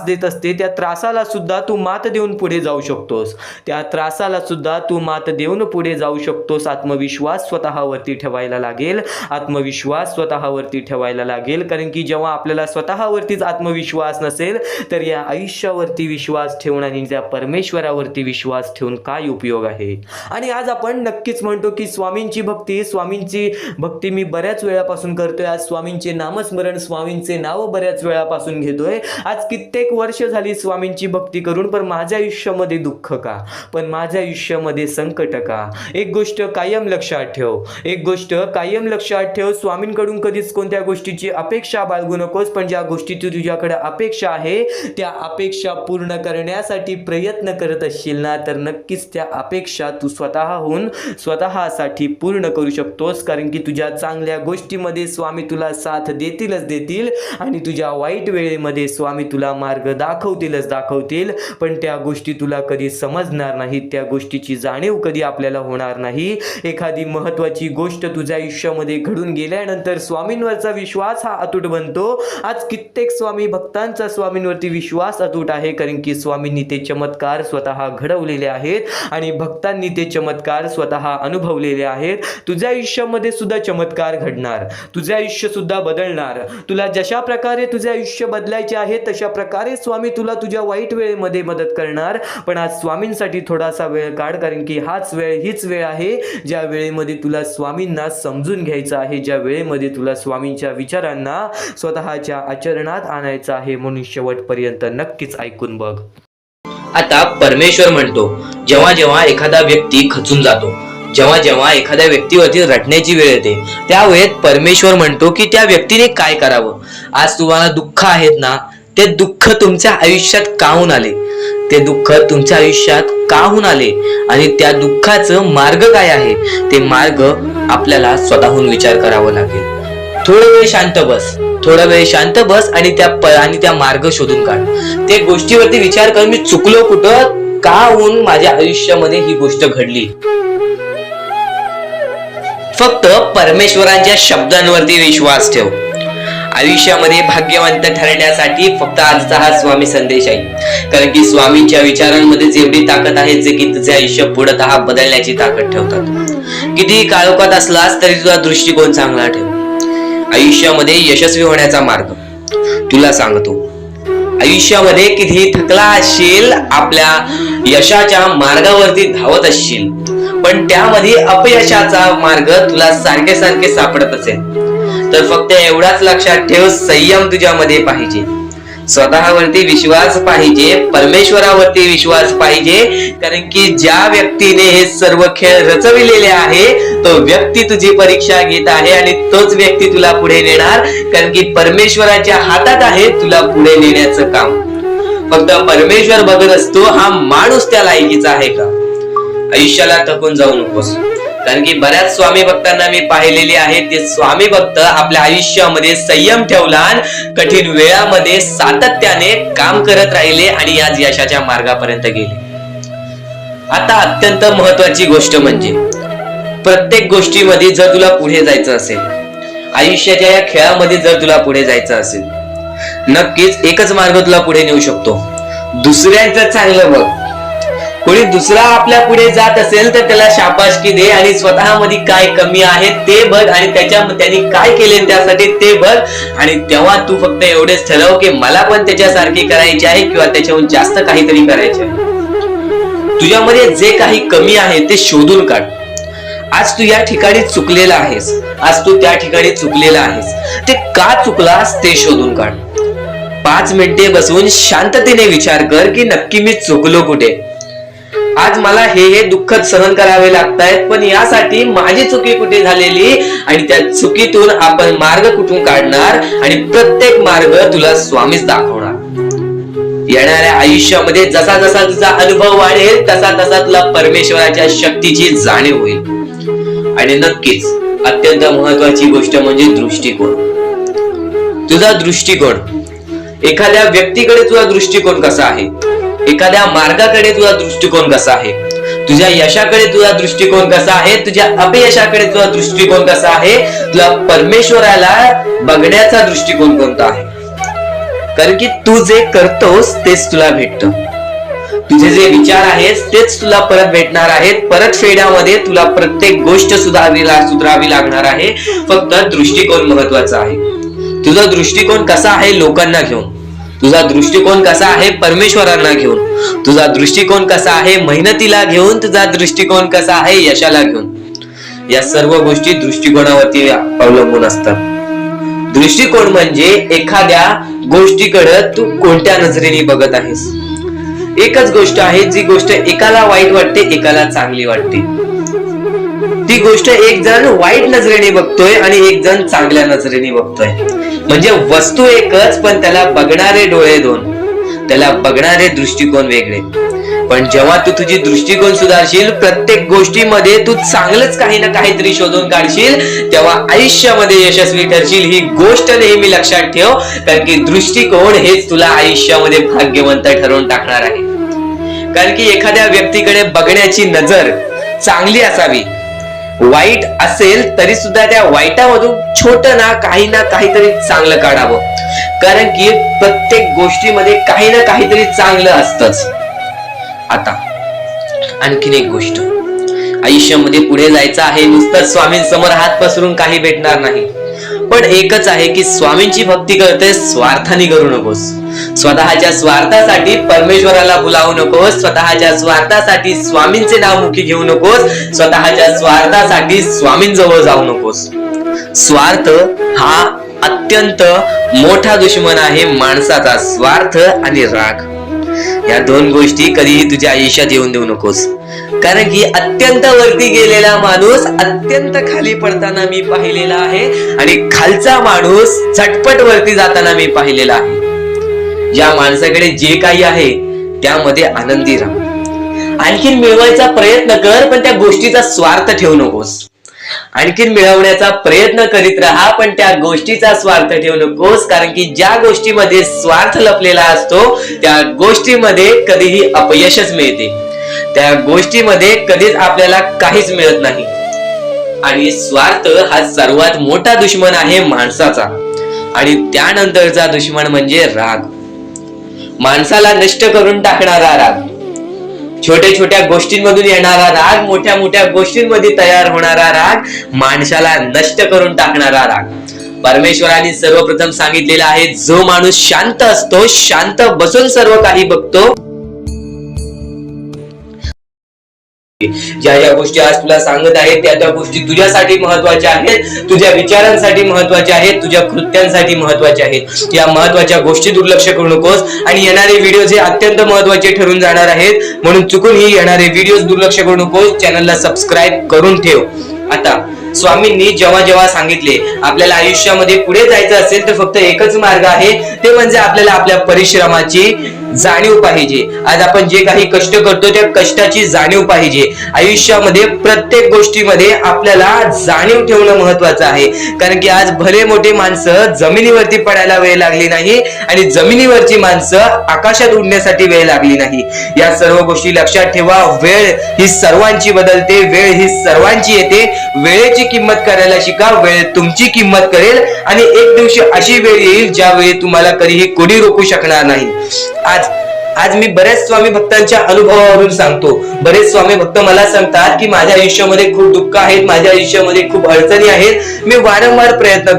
देत असते, त्या त्रासाला सुद्धा तू मात देऊन पुढे जाऊ शकतोस, आत्मविश्वास स्वतःवरती ठेवायला लागेल, कारण की जेव्हा आपल्याला स्वतःवरतीच आत्मविश्वास नसेल तर या आयुष्यावरती विश्वास ठेवून आणि त्या परमेश्वरावरती विश्वास ठेवून काय उपयोग आहे. आणि आज आपण नक्कीच म्हणतो की स्वामींची भक्ती मी बऱ्याच वेळापासून करतोय. आज स्वामींचे नामस्मरण, स्वामींचे नाव बऱ्याच वेळापासून घेतोय. आज कित्येक वर्ष झाली स्वामींची भक्ती करून, पण माझ्या आयुष्यामध्ये दुःख का, पण माझ्या आयुष्यामध्ये संकट का. एक गोष्ट कायम लक्षात ठेव, स्वामींकडून कधीच कोणत्या गोष्टीची अपेक्षा बाळगू नकोस, पण ज्या गोष्टीची तुझ्याकडे अपेक्षा आहे त्या अपेक्षा पूर्ण करण्यासाठी प्रयत्न करत असशील ना, तर नक्कीच त्या अपेक्षा तू स्वतःसाठी पूर्ण करू शकतोस. कारण की तुझ्या चांगल्या गोष्टीमध्ये स्वामी तुला साथ देतील आणि तुझ्या वाईट वेळेमध्ये स्वामी तुला मार्ग दाखवतील, पण त्या गोष्टी तुला कधी समजणार नाहीत, त्या गोष्टीची जाणीव कधी आपल्याला होणार नाही. एखादी महत्त्वाची गोष्ट तुझ्या आयुष्यामध्ये घडून गेल्यानंतर स्वामींवरचा विश्वास हा अतूट बनतो. आज कित्येक स्वामी भक्तांचा स्वामींवरती विश्वास अतूट आहे, कारण की स्वामींनी ते चमत्कार स्वतः घडवलेले आहेत आणि भक्तांनी ते चमत्कार स्वतः अनुभवलेले आहेत. तुझ्या आयुष्यामध्ये सुद्धा चमत्कार घडणार, तुझे आयुष्य सुद्धा बदलणार. तुला जशा प्रकारे तुझे आयुष्य बदलायचे आहे तशा प्रकारे स्वामी तुला तुझ्या वाईट वेळेमध्ये मदत करणार. पण आज स्वामींसाठी थोडासा वेळ काढ, कारण की हीच वेळ आहे ज्या वेळेमध्ये तुला स्वामींना समजून घ्यायचं आहे, ज्या वेळेमध्ये तुला स्वामींच्या विचारांना स्वतःच्या आचरणात आणायचं आहे. म्हणून शेवटपर्यंत नक्कीच ऐकून बघ. आता परमेश्वर म्हणतो, जेव्हा एखादा व्यक्ती खचून जातो, जेव्हा एखाद्या व्यक्तीवरती रटण्याची वेळ येते, त्या वेळेत परमेश्वर म्हणतो की त्या व्यक्तीने काय करावं. आज तुम्हाला दुःख आहेत ना, ते दुःख तुमच्या आयुष्यात काहून आले, आणि त्या दुःखाचं मार्ग काय आहे, ते मार्ग आपल्याला स्वतःहून विचार करावा लागेल. थोडा वेळ शांत बस आणि त्या मार्ग शोधून काढ. त्या गोष्टीवरती विचार कर, मी चुकलो कुठं, का होऊन माझ्या आयुष्यामध्ये ही गोष्ट घडली. फक्त परमेश्वरांच्या शब्दांवरती विश्वास ठेव. आयुष्यामध्ये भाग्यवंत ठरण्यासाठी फक्त आजचा हा स्वामी संदेश आहे, कारण की स्वामींच्या विचारांमध्ये एवढी ताकद आहे जे की तुझे आयुष्य पूर्णतः बदलण्याची ताकद ठेवतात. किती काळोखात असलास तरी तुझा दृष्टिकोन चांगला ठेव. आयुष्यामध्ये यशस्वी होण्याचा मार्ग तुला सांगतो. आयुष्यामध्ये किती थकला असशील, आपल्या यशाच्या मार्गावरती धावत असशील, पण त्यामध्ये अपयशाचा मार्ग तुला सारखे सापडत असेल, तर फक्त एवढाच लक्षात ठेव, संयम तुझ्यामध्ये पाहिजे. स्वतःवरती विश्वास पाहिजे, परमेश्वरावरती विश्वास पाहिजे. कारण की ज्या व्यक्तीने हे सर्व खेळ रचविलेले आहे तो व्यक्ती तुझी परीक्षा घेत आहे आणि तोच व्यक्ती तुला पुढे नेणार. कारण की परमेश्वराच्या हातात आहे तुला पुढे नेण्याचं काम. फक्त परमेश्वर बघत असतो हा माणूस त्या लायकीचा आहे का. आयुष्याला थकून जाऊ नकोस. कारण की बऱ्याच स्वामी भक्तांना मी पाहिलेले आहे, ते स्वामी भक्त आपल्या आयुष्यामध्ये संयम ठेवला, कठीण वेळामध्ये सातत्याने काम करत राहिले आणि आज यशाच्या मार्गापर्यंत गेले. आता अत्यंत महत्वाची गोष्ट म्हणजे प्रत्येक गोष्टीमध्ये जर तुला पुढे जायचं असेल, आयुष्याच्या या खेळामध्ये जर तुला पुढे जायचं असेल, नक्कीच एकच मार्ग तुला पुढे नेऊ शकतो. दुसऱ्यांचं चांगलं बघ. कोणी दुसरा आपल्या पुढे जात असेल तर त्याला शाबासकी दे आणि स्वतःमध्ये काय कमी आहे ते बघ आणि त्यांनी काय केले त्यासाठी ते बघ. आणि तेव्हा तू फक्त एवढेच ठरव की मला पण त्याच्यासारखी करायची आहे किंवा त्याच्याहून जास्त काहीतरी करायचे आहे. तुझ्यामध्ये जे काही कमी आहे ते शोधून काढ. आज तू या ठिकाणी चुकलेला आहेस, आज तू त्या ठिकाणी चुकलेला आहेस, ते का चुकलास ते शोधून काढ. 5 मिनिटे बसून शांततेने विचार कर की नक्की मी चुकलो कुठे. आज मला हे दुःख सहन करावे लागतायत, पण यासाठी माझी चुकी कुठे झालेली आणि त्या चुकीतून आपण मार्ग कुठून काढणार आणि प्रत्येक मार्ग तुला स्वामीच दाखवणार. येणाऱ्या आयुष्यामध्ये जसा जसा तुझा अनुभव वाढेल तसा तसा तुला परमेश्वराच्या शक्तीची जाणीव होईल. आणि नक्कीच अत्यंत महत्वाची गोष्ट म्हणजे दृष्टिकोन. तुझा दृष्टिकोन, एखाद्या व्यक्तीकडे तुझा दृष्टिकोन कसा आहे, एखाद्या मार्गाकडे तुझा दृष्टिकोन कसा आहे, तुझ्या यशाकडे तुझा दृष्टिकोन कसा आहे, तुझ्या अपयशाकडे तुझा दृष्टिकोन कसा आहे, तुला परमेश्वराला बघण्याचा दृष्टिकोन कोणता आहे. कारण की तू जे करतोस तेच तुला भेटतं. तुझे जे विचार आहेत तेच तुला परत भेटणार आहेत. परत फेड्यामध्ये तुला प्रत्येक गोष्ट सुधारावी लागणार आहे. फक्त दृष्टिकोन महत्वाचा आहे. तुझा दृष्टिकोन कसा आहे लोकांना घेऊन, तुझा दृष्टिकोन कसा आहे परमेश्वरांना घेऊन, तुझा दृष्टिकोन कसा आहे मेहनतीला घेऊन, तुझा दृष्टिकोन कसा आहे यशाला घेऊन. या सर्व गोष्टी दृष्टिकोनावरती अवलंबून असतात. दृष्टिकोन म्हणजे एखाद्या गोष्टीकडे तू कोणत्या नजरेने बघत आहेस. एकच गोष्ट आहे जी गोष्ट एकाला वाईट वाटते एकाला चांगली वाटते. ती गोष्ट एक जण वाईट नजरेने बघतोय आणि एक जण चांगल्या नजरेने बघतोय. म्हणजे वस्तू एकच पण त्याला बघणारे डोळे दोन, त्याला बघणारे दृष्टिकोन वेगळे. पण जेव्हा तू तुझी दृष्टिकोन सुधारशील, प्रत्येक गोष्टीमध्ये तू चांगलंच काही ना काहीतरी शोधून काढशील, तेव्हा आयुष्यामध्ये यशस्वी ठरशील. ही गोष्ट नेहमी लक्षात ठेव. कारण की दृष्टिकोन हेच तुला आयुष्यामध्ये भाग्यवंत ठरवून टाकणार आहे. कारण की एखाद्या व्यक्तीकडे बघण्याची नजर चांगली असावी. वाईट असेल तरी सुद्धा त्या वाईटामधून छोट ना काहीतरी चांगलं काढावं. कारण की प्रत्येक गोष्टीमध्ये काही ना काहीतरी चांगलं असतंच. आता आणखीन एक गोष्ट, आयुष्यामध्ये पुढे जायचं आहे, नुसतं स्वामींसमोर हात पसरून काही भेटणार नाही. पण एकच आहे की स्वामींची भक्ती करते स्वार्थाने करू नकोस. स्वतःच्या स्वार्थासाठी परमेश्वराला बोलावू नकोस. स्वतःच्या स्वार्थासाठी स्वामींचे नाव मुखी घेऊ नकोस. स्वतःच्या स्वार्थासाठी स्वामींजवळ जाऊ नकोस. स्वार्थ हा अत्यंत मोठा दुश्मन आहे माणसाचा. स्वार्थ आणि राग या दोन गोष्टी कधीही तुझ्या आयुष्यात येऊन देऊ नकोस. कारण की अत्यंत वरती गेलेला माणूस अत्यंत खाली पडताना मी पाहिलेला आहे आणि खालचा माणूस झटपट वरती जाताना मी पाहिलेला आहे. ज्या माणसाकडे जे काही आहे त्यामध्ये आनंदी राहा. आणखीन मिळवायचा प्रयत्न कर पण त्या गोष्टीचा स्वार्थ ठेवू नकोस. आणखीन मिळवण्याचा प्रयत्न करीत राहा पण त्या गोष्टीचा स्वार्थ ठेवू नकोस. कारण की ज्या गोष्टीमध्ये स्वार्थ लपलेला असतो त्या गोष्टीमध्ये कधीही अपयशच मिळते. त्या गोष्टीमध्ये कधीच आपल्याला काहीच मिळत नाही. आणि स्वार्थ हा सर्वात मोठा दुश्मन आहे माणसाचा. आणि त्यानंतरचा दुश्मन म्हणजे राग. माणसाला नष्ट करून टाकणारा राग, छोट्या छोट्या गोष्टींमधून येणारा राग, मोठ्या मोठ्या गोष्टींमध्ये तयार होणारा राग, माणसाला नष्ट करून टाकणारा राग. परमेश्वराने सर्वप्रथम सांगितलेला आहे, जो माणूस शांत असतो, शांत बसून सर्व काही बघतो, ज्या ज्या गोष्टी आज तुला सांगत आहे त्या त्या गोष्टी तुझ्यासाठी महत्वाच्या आहेत, तुझ्या विचारांसाठी महत्वाच्या आहेत, तुझ्या कृत्यांसाठी महत्वाच्या आहेत. या महत्वाच्या गोष्टी दुर्लक्ष करू नकोस आणि येणारे व्हिडिओ हे अत्यंत महत्वाचे ठरून जाणार आहेत, म्हणून चुकूनही येणारे व्हिडिओ दुर्लक्ष करू नकोस. चॅनलला सबस्क्राईब करून ठेव. आता स्वामींनी जेव्हा जेव्हा सांगितले आपल्याला आयुष्यामध्ये पुढे जायचं असेल तर फक्त एकच मार्ग आहे, ते म्हणजे आपल्याला आपल्या परिश्रमाची जाणीव पाहिजे. आज आपण जे काही कष्ट करतो त्या कष्टाची जाणीव पाहिजे. आयुष्यामध्ये प्रत्येक गोष्टीमध्ये आपल्याला जाणीव ठेवणं महत्वाचं आहे, कारण की आज भले मोठे माणसं जमिनीवरती पडायला वेळ लागली नाही आणि जमिनीवरची माणसं आकाशात उडण्यासाठी वेळ लागली नाही. या सर्व गोष्टी लक्षात ठेवा. वेळ ही सर्वांची बदलते, वेळ ही सर्वांची येते. वेळेची किंमत करायला शिका, वेळ तुमची किंमत करेल आणि एक दिवशी अशी वेळ येईल ज्यावेळी तुम्हाला कधीही कोणी रोखू शकणार नाही. आज मी बरेच स्वामी भक्तांच्या अनुभवावरून सांगतो. बरेच स्वामी भक्त मला सांगतात की माझ्या आयुष्यामध्ये खूप दुःख आहेत, माझ्या आयुष्यामध्ये खूप अडचणी आहेत, मी वारंवार प्रयत्न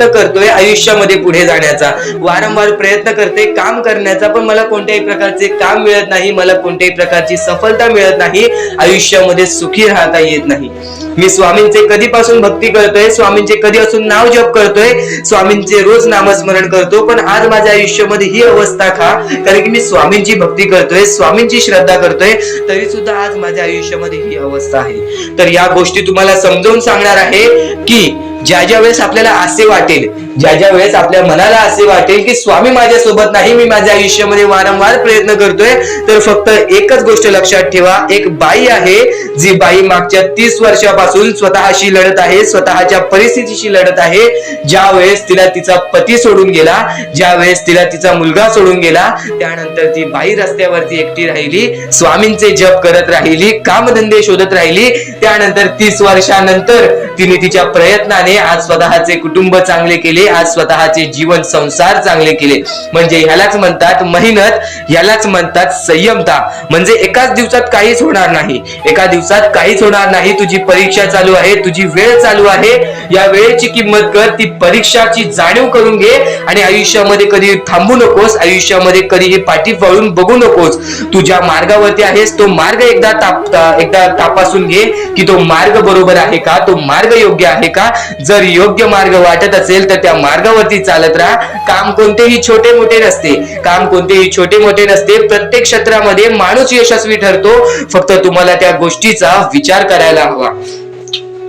करतोय आयुष्यामध्ये पुढे जाण्याचा, वारंवार प्रयत्न करते काम करण्याचा, पण मला कोणत्याही प्रकारचे काम मिळत नाही, मला कोणत्याही प्रकारची सफलता मिळत नाही, आयुष्यामध्ये सुखी राहता येत नाही. मी स्वामींचे कधीपासून भक्ती करतोय, स्वामींचे कधी असून नाव जप करतोय, स्वामींचे रोज नामस्मरण करतो, पण आज माझ्या आयुष्यामध्ये ही अवस्था का? कारण की मी स्वामींची भक्ती करतोय, स्वामींची श्रद्धा करतोय, तरी सुद्धा आज माझ्या आयुष्यामध्ये ही अवस्था आहे. तर या गोष्टी तुम्हाला समजावून सांगणार आहे की ज्या वेळेस आपल्याला असे वाटेल, ज्या वेळेस आपल्या मनाला असे वाटेल की स्वामी माझ्या सोबत नाही, मी माझ्या आयुष्यामध्ये वारंवार प्रयत्न करतोय, तर फक्त एकच गोष्ट लक्षात ठेवा. एक बाई आहे, जी बाई मागच्या 30 वर्षापासून स्वतःशी लढत आहे, स्वतःच्या परिस्थितीशी लढत आहे. ज्या वेळेस तिला तिचा पती सोडून गेला, ज्या वेळेस तिला तिचा मुलगा सोडून गेला, त्यानंतर ती बाई रस्त्यावरती एकटी राहिली, स्वामींचे जप करत राहिली, कामधंदे शोधत राहिली. त्यानंतर 30 वर्षानंतर तिने तिच्या प्रयत्नाने आज स्वतःचे कुटुंब चांगले केले, आज स्वतःचे जीवन संसार चांगले केले. म्हणजे ह्यालाच म्हणतात मेहनत, ह्यालाच म्हणतात संयमता. म्हणजे एकाच दिवसात काहीच होणार नाही, एका दिवसात काहीच होणार नाही. तुझी परीक्षा चालू आहे, तुझी वेळ चालू आहे, या वेळेची किंमत कर, ती परीक्षाची जाणीव करून घे आणि आयुष्यामध्ये कधी थांबू नकोस, आयुष्यामध्ये कधीही पाठी वळून बघू नकोस. तू ज्या मार्गावरती आहेस तो मार्ग एकदा तपासून घे की तो मार्ग बरोबर आहे का, तो मार्ग योग्य आहे का. जर योग्य मार्ग वाटत असेल तर त्या मार्गावरती चालत राहा. काम कोणतेही छोटे मोठे नसते, काम कोणतेही छोटे मोठे नसते. प्रत्येक क्षेत्रामध्ये माणूस यशस्वी ठरतो, फक्त तुम्हाला त्या गोष्टीचा विचार करायला हवा.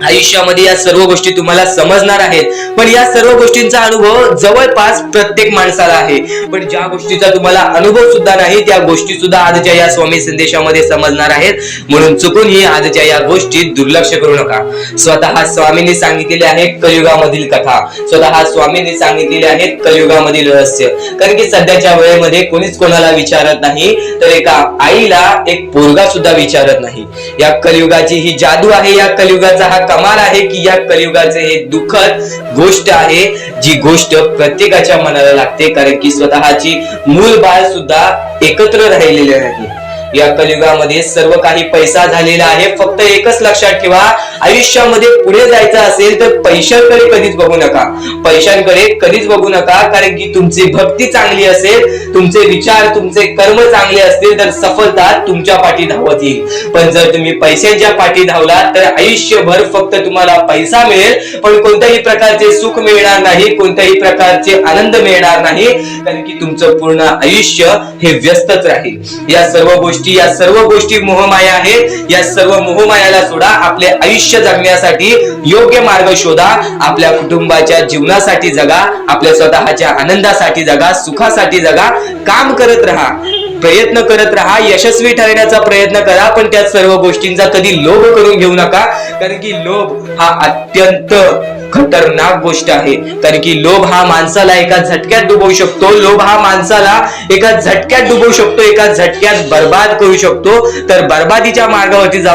आयुष्यामध्ये या सर्व गोष्टी तुम्हाला समजणार आहेत, पण या सर्व गोष्टींचा अनुभव जवळपास प्रत्येक माणसाला आहे. पण ज्या गोष्टीचा तुम्हाला अनुभव सुद्धा नाही त्या गोष्टी सुद्धा आजच्या या स्वामी संदेशामध्ये समजणार आहेत, म्हणून चुकूनही आजच्या या गोष्टी दुर्लक्ष करू नका. स्वतः स्वामींनी सांगितलेले आहे कलियुगामधील कथा, स्वतः स्वामींनी सांगितलेले आहेत कलियुगामधील रहस्य. कारण की सध्याच्या वेळेमध्ये कोणीच कोणाला विचारत नाही, तर एका आईला एक पोरगा सुद्धा विचारत नाही. या कलियुगाची ही जादू आहे, या कलियुगाचा हा कमाल आहे की या कलियुगाचे हे दुःखद गोष्ट आहे, जी गोष्ट प्रत्येकाच्या मनाला लागते. कारण की स्वतःची मूल बाळ सुद्धा एकत्र राहिलेले नाही. या कलियुगामध्ये सर्व काही पैसा झालेला आहे. फक्त एकच लक्षात ठेवा, आयुष्यामध्ये पुढे जायचं असेल तर पैशांकडे कधीच बघू नका, पैशांकडे कधीच बघू नका. कारण की तुमची भक्ती चांगली असेल, तुमचे विचार, तुमचे कर्म चांगले असतील तर सफलता तुमच्या पाठी धावत येईल. पण जर तुम्ही पैशांच्या पाठी धावलात तर आयुष्यभर फक्त तुम्हाला पैसा मिळेल, पण कोणत्याही प्रकारचे सुख मिळणार नाही, कोणत्याही प्रकारचे आनंद मिळणार नाही. कारण की तुमचं पूर्ण आयुष्य हे व्यस्तच राहील. या सर्व गोष्टी मोहमाया आहेत. या सर्व मोहमायाला सोडा, आपले आयुष्य जगण्यासाठी योग्य मार्ग शोधा, आपल्या कुटुंबाच्या जीवनासाठी जगा, आपल्या स्वतःच्या आनंदासाठी जगा, सुखासाठी जगा. काम करत राहा, प्रयत्न करत राहा, यशस्वी ठरण्याचा प्रयत्न करा, पण त्या सर्व गोष्टींचा कधी लोभ करून घेऊ नका. कारण की लोभ हा अत्यंत खतरनाक गोष्ट आहे. कारण की लोभ हा माणसाला एका झटक्यात डुबवू शकतो, लोभ हा माणसाला एका झटक्यात डुबवू शकतो, एका झटक्यात बर्बाद करू शकतो. तर बर्बादीच्या मार्गावरती जाऊ